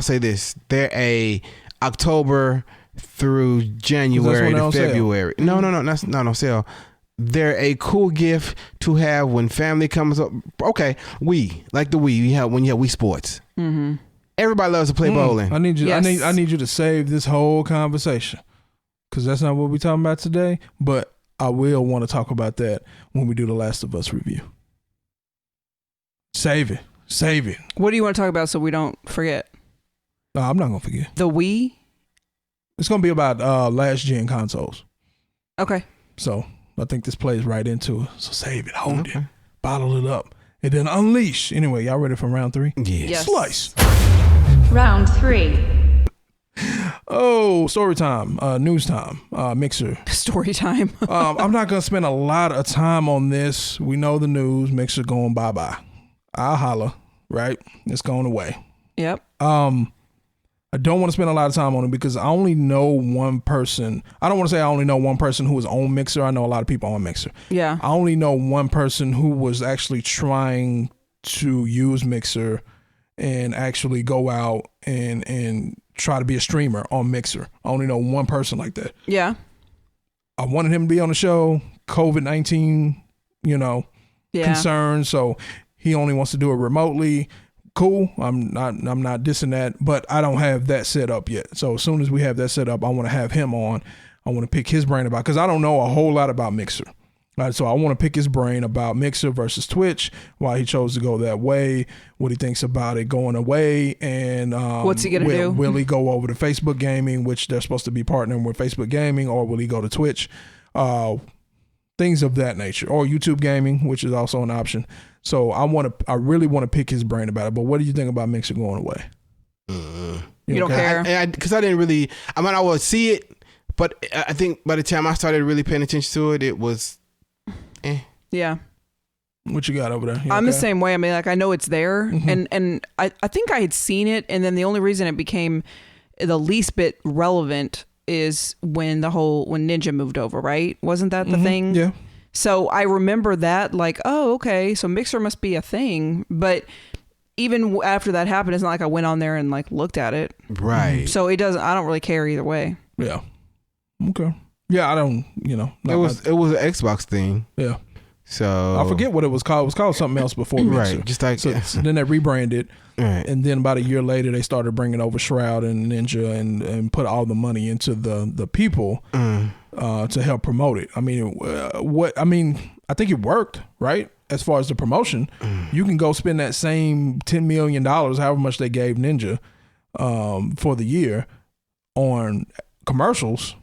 say this. They're a October through January to February. No, that's not on sale. They're a cool gift to have when family comes up. Okay, like the Wii. When you have Wii Sports. Mm-hmm. Everybody loves to play bowling. I need you. Yes. I need you to save this whole conversation because that's not what we're talking about today. But I will want to talk about that when we do the Last of Us review. Save it. What do you want to talk about so we don't forget? No, I'm not gonna forget. The Wii. It's gonna be about last gen consoles. Okay. So I think this plays right into it. So save it, hold it, bottle it up, and then unleash. Anyway, y'all ready for round 3? Yes. Slice. Round 3. Oh, story time, news time, Mixer. Story time. I'm not going to spend a lot of time on this. We know the news. Mixer going bye-bye. I'll holla, right? It's going away. Yep. I don't want to spend a lot of time on it because I only know one person. I don't want to say I only know one person who was on Mixer. I know a lot of people on Mixer. Yeah. I only know one person who was actually trying to use Mixer and actually go out and try to be a streamer on Mixer. I only know one person like that. Yeah. I wanted him to be on the show. COVID-19, concerns. So he only wants to do it remotely. Cool. I'm not dissing that, but I don't have that set up yet. So as soon as we have that set up, I want to have him on. I want to pick his brain about, because I don't know a whole lot about Mixer. Right, so I want to pick his brain about Mixer versus Twitch, why he chose to go that way, what he thinks about it going away, and what's he gonna do? Will he go over to Facebook Gaming, which they're supposed to be partnering with Facebook Gaming, or will he go to Twitch? Things of that nature, or YouTube Gaming, which is also an option. So I really want to pick his brain about it. But what do you think about Mixer going away? You don't care? Because I didn't really. I mean, I would see it, but I think by the time I started really paying attention to it, it was. Yeah. What you got over there? I'm the same way. I mean, like, I know it's there, and I think I had seen it, and then the only reason it became the least bit relevant is when Ninja moved over, right? Wasn't that the thing? Yeah. So I remember that, like, oh, okay, so Mixer must be a thing. But even after that happened, it's not like I went on there and like looked at it. Right. So I don't really care either way. Yeah. Okay. Yeah, I don't, it was an Xbox thing. Yeah. So I forget what it was called. It was called something else before Mixer. Right. Just like so then they rebranded. Right. And then about a year later, they started bringing over Shroud and Ninja and put all the money into the people to help promote it. I mean, I think it worked, right? As far as the promotion, you can go spend that same $10 million, however much they gave Ninja for the year on commercials.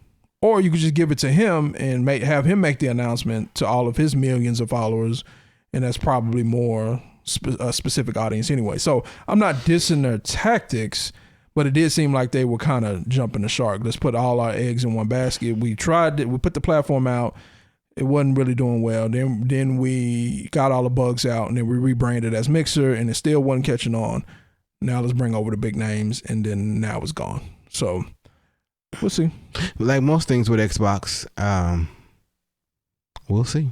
Or you could just give it to him and have him make the announcement to all of his millions of followers, and that's probably more a specific audience anyway. So I'm not dissing their tactics, but it did seem like they were kind of jumping the shark. Let's put all our eggs in one basket. We tried it. We put the platform out. It wasn't really doing well. Then we got all the bugs out, and then we rebranded as Mixer, and it still wasn't catching on. Now let's bring over the big names, and then now it's gone. So we'll see. Like most things with Xbox, we'll see.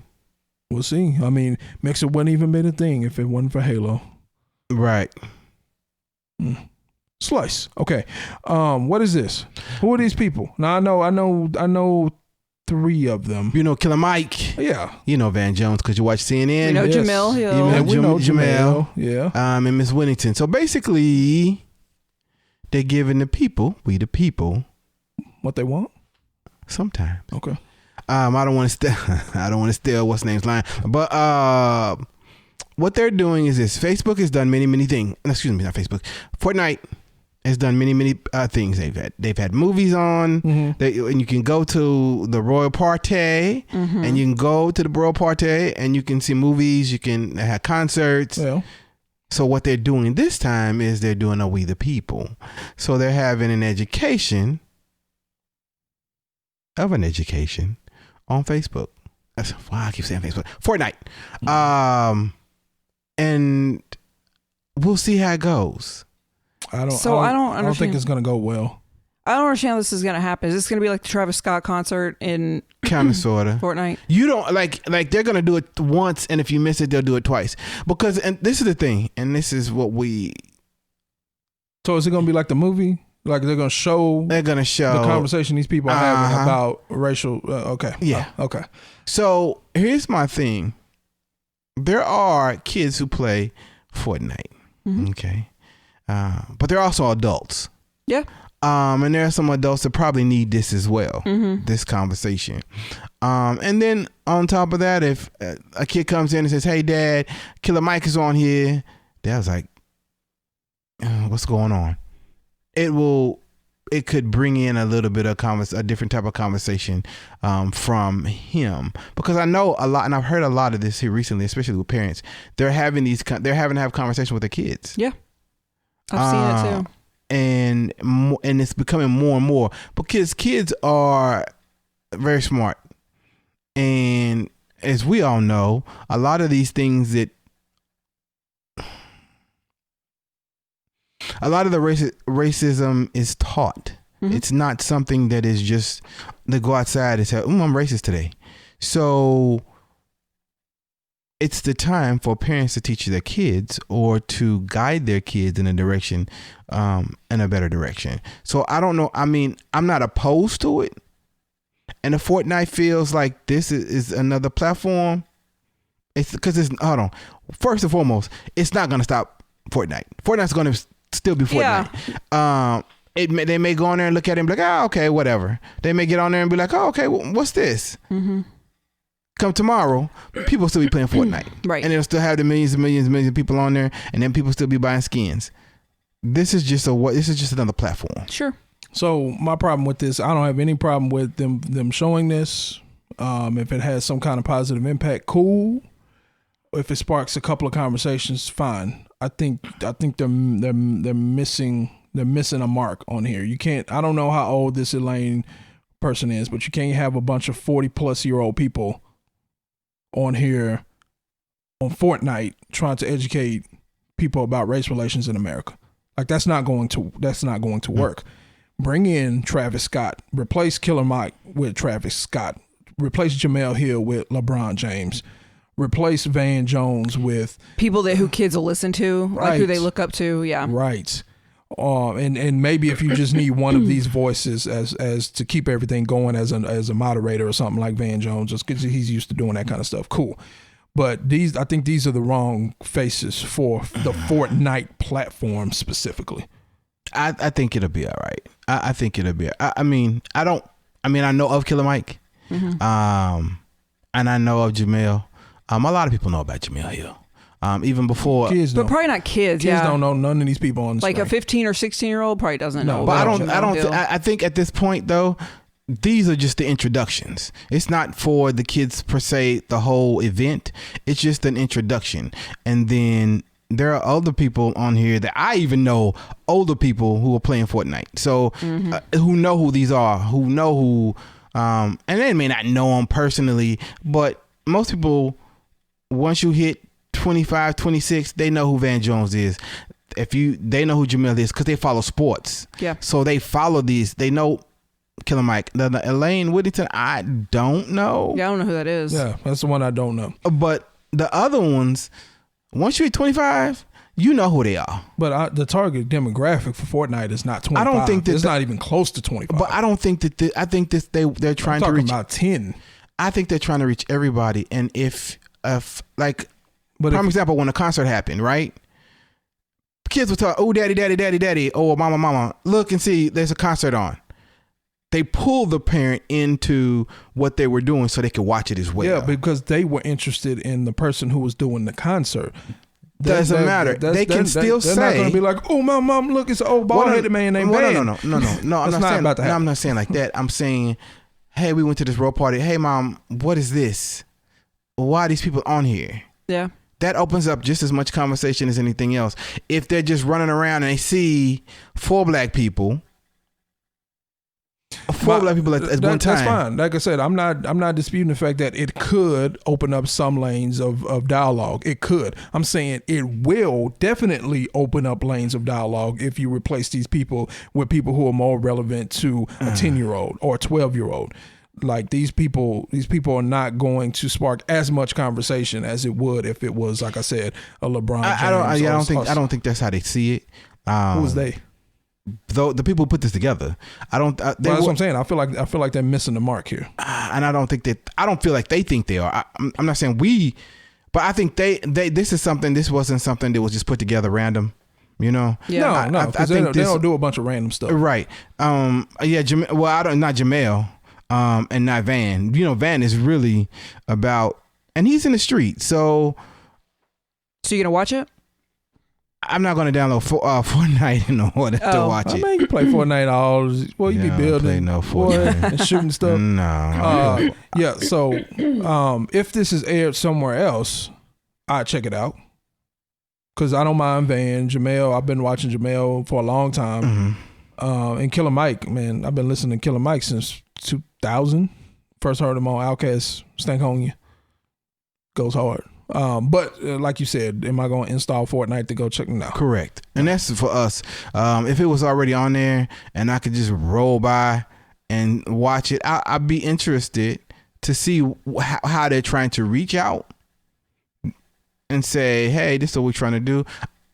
We'll see. I mean, Mixer wouldn't even been a thing if it wasn't for Halo. Right. Slice. Okay. What is this? Who are these people? Now I know 3 of them. You know Killer Mike. Yeah. You know Van Jones because you watch CNN. We know Yes. Jamel Hill. You Yeah, we know Jamel. Yeah. And Miss Whittington. So basically, they're giving we the people, What they want? sometimes. Okay. I don't want to steal what's name's line, but what they're doing is this. Facebook has done many things. Excuse me, not Facebook. Fortnite has done many things. They've had movies on. Mm-hmm. And you can go to the Royal Party, and you can go to the Royal Party, and you can see movies. You can have concerts. Yeah. So what they're doing this time is they're doing a We the People. So they're having an education on Facebook. That's why I keep saying Facebook. Fortnite. And we'll see how it goes. I don't understand. I don't think it's gonna go well. I don't understand how this is going to happen. Is this going to be like the Travis Scott concert in Kind of, sort of. Fortnite? You don't like they're going to do it once, and if you miss it, they'll do it twice. Because, and this is the thing, and this is what So is it gonna be like the movie? Like they're gonna show they're going to show the conversation these people are having about racial? Okay. Yeah. Okay. So here's my thing. There are kids who play Fortnite. Okay. But they're also adults. Yeah. And there are some adults that probably need this as well, this conversation. And then on top of that, if a kid comes in and says, "Hey, Dad, Killer Mike is on here," Dad's like, "What's going on?" It could bring in a little bit of a different type of conversation from him, because I know a lot, and I've heard a lot of this here recently, especially with parents. They're having to have conversations with their kids. Yeah. I've seen it too. And it's becoming more and more because kids are very smart, and as we all know, a lot of these things a lot of the racism is taught. It's not something that is just they go outside and say, "I'm racist today." So it's the time for parents to teach their kids or to guide their kids in a direction, in a better direction. So I don't know. I mean, I'm not opposed to it. And if Fortnite feels like this is another platform, it's because hold on. First and foremost, it's not going to stop Fortnite. Fortnite's going to still be Fortnite. Yeah. They may go on there and look at it and be like, "Oh, okay, whatever." They may get on there and be like, "Oh, okay, well, what's this?" Come tomorrow, people still be playing Fortnite, right? And they'll still have the millions of people on there, and then people still be buying skins. This is just another platform. Sure. So my problem with this, I don't have any problem with them showing this. If it has some kind of positive impact, cool. If it sparks a couple of conversations, fine. I think they're missing a mark on here. You can't. I don't know how old this Elaine person is, but you can't have a bunch of 40-plus-year-old people on here on Fortnite trying to educate people about race relations in America. Like that's not going to work. Bring in Travis Scott, replace Killer Mike with Travis Scott, replace Jamel Hill with LeBron James, replace Van Jones with people who kids will listen to, like who they look up to. Yeah. Right. And maybe if you just need one of these voices as to keep everything going as a moderator or something like Van Jones, just because he's used to doing that kind of stuff. Cool. But I think these are the wrong faces for the Fortnite platform specifically. I think it'll be all right. I think it'll be. I know of Killer Mike, and I know of Jamel. A lot of people know about Jamel Hill. Even before, but probably not kids. Kids don't know none of these people on the like screen. a 15 or 16-year-old probably doesn't know. But I think at this point though, these are just the introductions. It's not for the kids per se, the whole event. It's just an introduction, and then there are other people on here that I even know, older people who are playing Fortnite. So who know who these are, who know who, and they may not know them personally, but most people, once you hit 25, 26, they know who Van Jones is. they know who Jamel is because they follow sports. Yeah. So they follow these. They know Killer Mike. The Elaine Whittington, I don't know. Yeah, I don't know who that is. Yeah, that's the one I don't know. But the other ones, once you hit 25, you know who they are. But the target demographic for Fortnite is not 25. I don't think that it's not even close to 25. But I don't think that. I think this they're trying to reach about 10. I think they're trying to reach everybody. And if like, But prime example, when a concert happened, right? Kids would talk, oh, daddy, oh, mama, look and see, there's a concert on. They pulled the parent into what they were doing so they could watch it as well. Yeah, because they were interested in the person who was doing the concert. Doesn't matter. They can still say. They're not going to be like, oh, my mom, look, it's an old bald-headed man named Van. No. I'm not saying about that. No, I'm not saying like that. I'm saying, hey, we went to this road party. Hey, mom, what is this? Why are these people on here? Yeah. That opens up just as much conversation as anything else. If they're just running around and they see four black people at one time. That's fine. Like I said, I'm not disputing the fact that it could open up some lanes of dialogue. It could. I'm saying it will definitely open up lanes of dialogue if you replace these people with people who are more relevant to a 10-year-old or a 12-year-old. Like these people are not going to spark as much conversation as it would if it was, like I said, a LeBron James. I don't think that's how they see it. Who was they? Though the people who put this together, I don't. That's what I'm saying. I feel like they're missing the mark here. And I don't feel like they think they are. I'm not saying we, but I think they. This wasn't something that was just put together random. You know? Yeah. No, because they don't do a bunch of random stuff. Right. Not Jamel. And not Van. You know, Van is really about, and he's in the street. So you gonna watch it? I'm not gonna download Fortnite in order to watch it. I mean, you play Fortnite all. Well, you be building, and shooting stuff. No. Yeah. So, if this is aired somewhere else, I'd check it out. Cause I don't mind Van, Jamel. I've been watching Jamel for a long time. Mm-hmm. And Killer Mike, man, I've been listening to Killer Mike since 2000. First heard him on Outkast, Stank on You. Goes hard. But like you said, am I going to install Fortnite to go check them out? Correct. And that's for us. If it was already on there and I could just roll by and watch it, I'd be interested to see how they're trying to reach out and say, hey, this is what we're trying to do.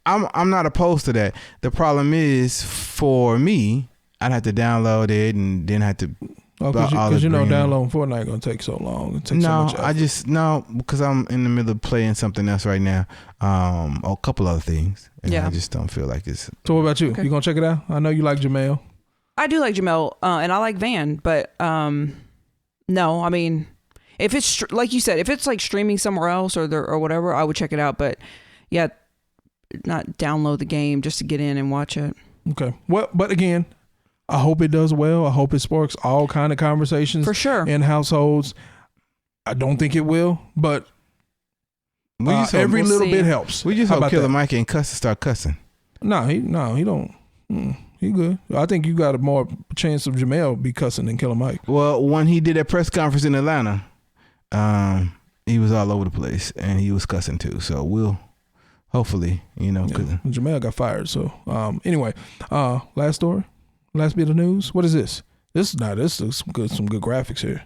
I'm not opposed to that. The problem is, for me, I'd have to download it and then have to. Because downloading Fortnite gonna take so long. It takes so much effort. Because I'm in the middle of playing something else right now, a couple other things, and I just don't feel like it's. So what about you? Okay. You gonna check it out? I know you like Jamel. I do like Jamel, and I like Van, but no, I mean, if it's like you said, if it's like streaming somewhere else or whatever, I would check it out. But yeah, not download the game just to get in and watch it. Okay. Well, but again, I hope it does well. I hope it sparks all kind of conversations for sure in households. I don't think it will, but every little bit helps. We just hope Killer Mike ain't start cussing. No, he don't. He good. I think you got a more chance of Jamel be cussing than Killer Mike. Well, when he did that press conference in Atlanta, he was all over the place and he was cussing too. So we'll hopefully, Jamel got fired. So anyway, last story. Last bit of news. What is this? This is some good graphics here.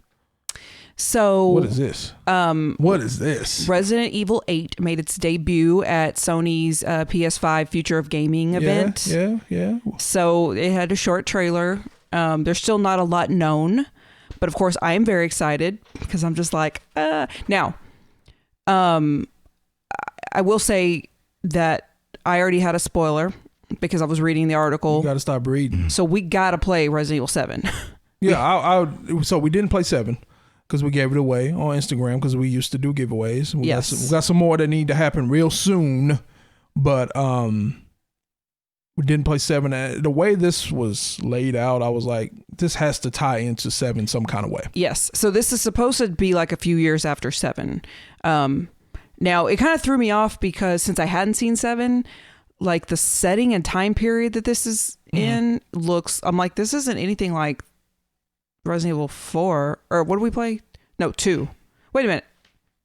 So what is this? What is this? Resident Evil 8 made its debut at Sony's PS5 Future of Gaming event. Yeah. So it had a short trailer. There's still not a lot known, but of course I am very excited because I'm just like, now, I will say that I already had a spoiler because I was reading the article. You got to stop reading. So we got to play Resident Evil 7. Yeah, so we didn't play 7 because we gave it away on Instagram because we used to do giveaways. We got some more that need to happen real soon, but we didn't play 7. The way this was laid out, I was like, this has to tie into 7 some kind of way. Yes. So this is supposed to be like a few years after 7. Now, it kind of threw me off because since I hadn't seen 7, like the setting and time period that this is in I'm like, this isn't anything like Resident Evil 4 or what did we play? No, 2. Wait a minute.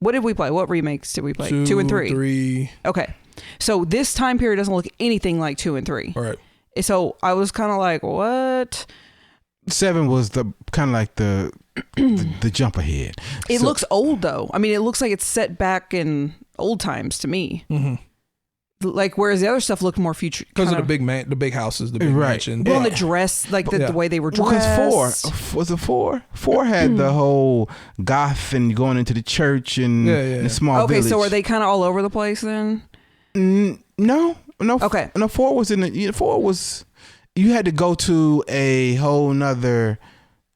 What did we play? What remakes did we play? 2 and 3. 3. Okay. So this time period doesn't look anything like 2 and 3. All right. So I was kind of like, what? 7 was the kind of like the jump ahead. It looks old though. I mean, it looks like it's set back in old times to me. Mm-hmm. Like whereas the other stuff looked more future because of the big houses, the big mansion. Well, the dress, like the way they were dressed. Because 4 was it 4? 4 had the whole goth and going into the church and the small village. Okay, so are they kind of all over the place then? No. Okay. No, 4 was you had to go to a whole nother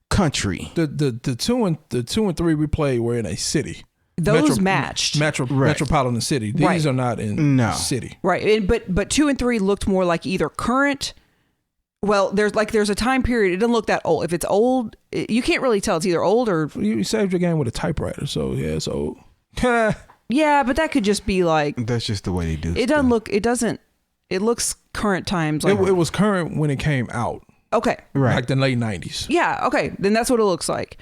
country. The 2 and 3 we played were in a city. Those matched metropolitan city. These are not in city, right? But 2 and 3 looked more like either current. Well, there's a time period. It doesn't look that old. If it's old, you can't really tell. It's either old or you saved your game with a typewriter, so yeah, it's old. Yeah, but that could just be like that's just the way they do. It doesn't look. It doesn't. It looks current times. Like, it was current when it came out. Okay, right, like the late 90s. Yeah. Okay, then that's what it looks like.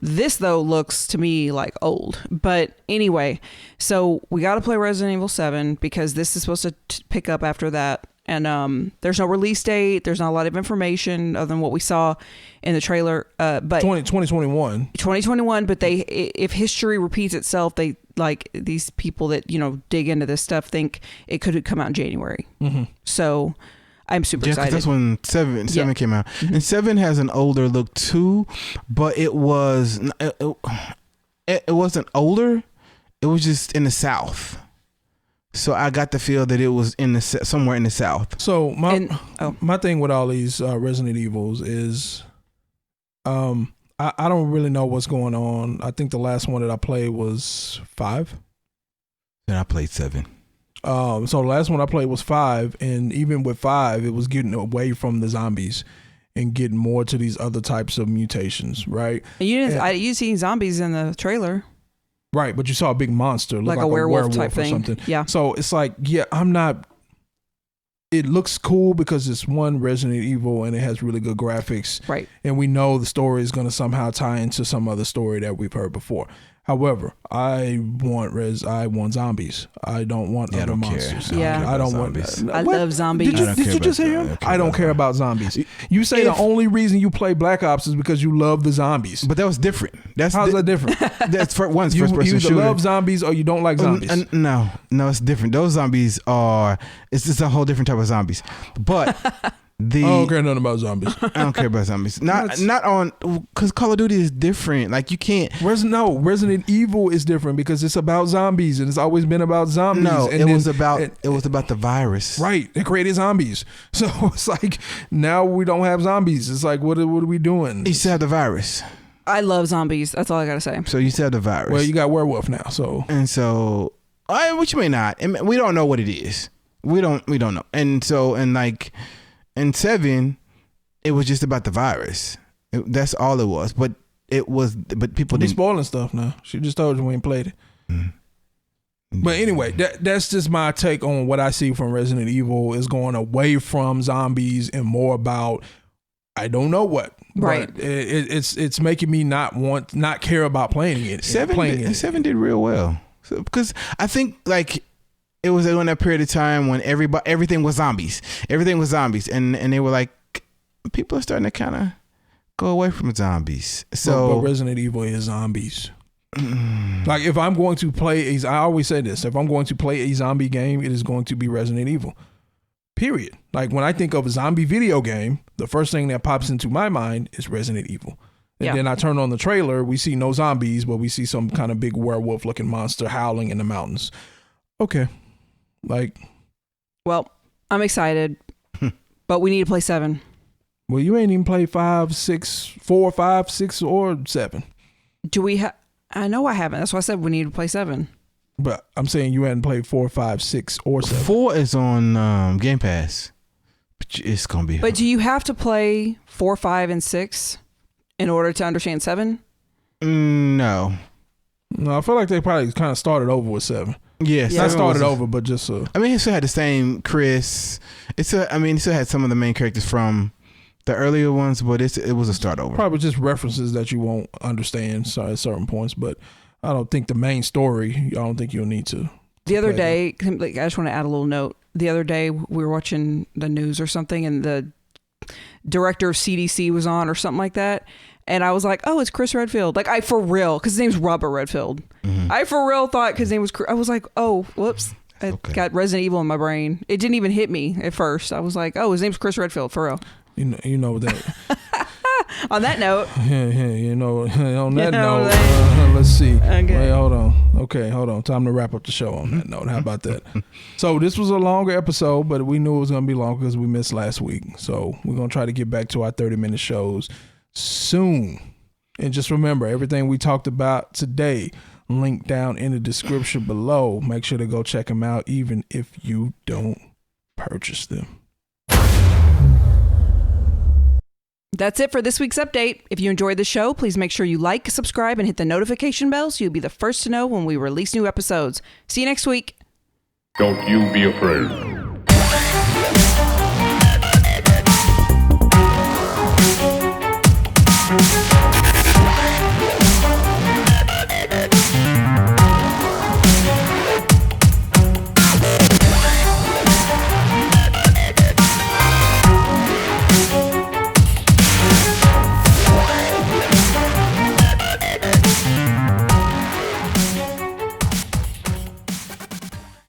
This though looks to me like old, but anyway, so we got to play Resident Evil 7 because this is supposed to pick up after that. And there's no release date. There's not a lot of information other than what we saw in the trailer. But 2021. But if history repeats itself, they like these people that dig into this stuff think it could come out in January. Mm-hmm. So I'm super excited. That's when 7 came out, mm-hmm. and 7 has an older look too, but it wasn't older. It was just in the South. So I got the feel that it was somewhere in the South. So my thing with all these Resident Evils is, I don't really know what's going on. I think the last one that I played was 5. Then I played 7. So the last one I played was 5, and even with 5, it was getting away from the zombies and getting more to these other types of mutations, right? You seen zombies in the trailer. Right, but you saw a big monster, like a werewolf type or thing. Something. Yeah. So it's like, I'm not. It looks cool because it's one Resident Evil and it has really good graphics. Right. And we know the story is going to somehow tie into some other story that we've heard before. However, I want zombies. I don't want other monsters. I don't want zombies. I love zombies. Did you just hear him? I don't care about zombies. You say the only reason you play Black Ops is because you love the zombies. But that was different. How's that different? That's one's first person shooter. You either love zombies or you don't like zombies. No, it's different. Those zombies it's just a whole different type of zombies. But I don't care nothing about zombies. I don't care about zombies. Not on, because Call of Duty is different. Like you can't. Resident Evil is different because it's about zombies and it's always been about zombies. No, it was about the virus. Right, they created zombies. So it's like now we don't have zombies. It's like what are we doing? You still have the virus. I love zombies. That's all I gotta say. So you still have the virus. Well, you got werewolf now. Which may not. We don't know what it is. We don't know. In 7, it was just about the virus. That's all it was. But people didn't. Spoiling stuff now. She just told you we ain't played it. Mm-hmm. But anyway, that's just my take on what I see from Resident Evil is going away from zombies and more about I don't know what. Right. But it's making me not care about playing it. 7 did real well. Because I think it was in that period of time when everything was zombies. Everything was zombies. And they were like, people are starting to kind of go away from zombies. So but Resident Evil is zombies. Like if I'm going to play I always say this, if I'm going to play a zombie game, it is going to be Resident Evil. Period. Like when I think of a zombie video game, the first thing that pops into my mind is Resident Evil. And then I turn on the trailer, we see no zombies, but we see some kind of big werewolf looking monster howling in the mountains. Okay. Well, I'm excited, but we need to play 7. Well, you ain't even played 4, 5, 6, or 7. Do we have? I know I haven't. That's why I said we need to play 7. But I'm saying you hadn't played 4, 5, 6, or 7. 4 is on Game Pass. It's gonna be. But do you have to play 4, 5, and 6 in order to understand 7? No, I feel like they probably kind of started over with 7. Yes, not started over, but just. it still had the same Chris. It still had some of the main characters from the earlier ones, but it was a start over. Probably just references that you won't understand at certain points, but I don't think the main story. I don't think you'll need to The other day, like, I just want to add a little note. The other day, we were watching the news or something, and the director of CDC was on or something like that. And I was like, oh, it's Chris Redfield. Like, I for real, because his name's Robert Redfield. I for real thought because his name was I was like, oh, whoops. I got Resident Evil in my brain. It didn't even hit me at first. I was like, oh, his name's Chris Redfield, for real. You know that. On that note. You know, on that note, let's see. Okay. Wait, hold on. Okay, hold on. Time to wrap up the show on that note. How about that? So this was a longer episode, but we knew it was going to be long because we missed last week. So we're going to try to get back to our 30-minute shows soon. And just remember, everything we talked about today, link down in the description below. Make sure to go check them out, even if you don't purchase them. That's it for this week's update. If you enjoyed the show, please make sure you like, subscribe, and hit the notification bell so you'll be the first to know when we release new episodes. See you next week. Don't you be afraid.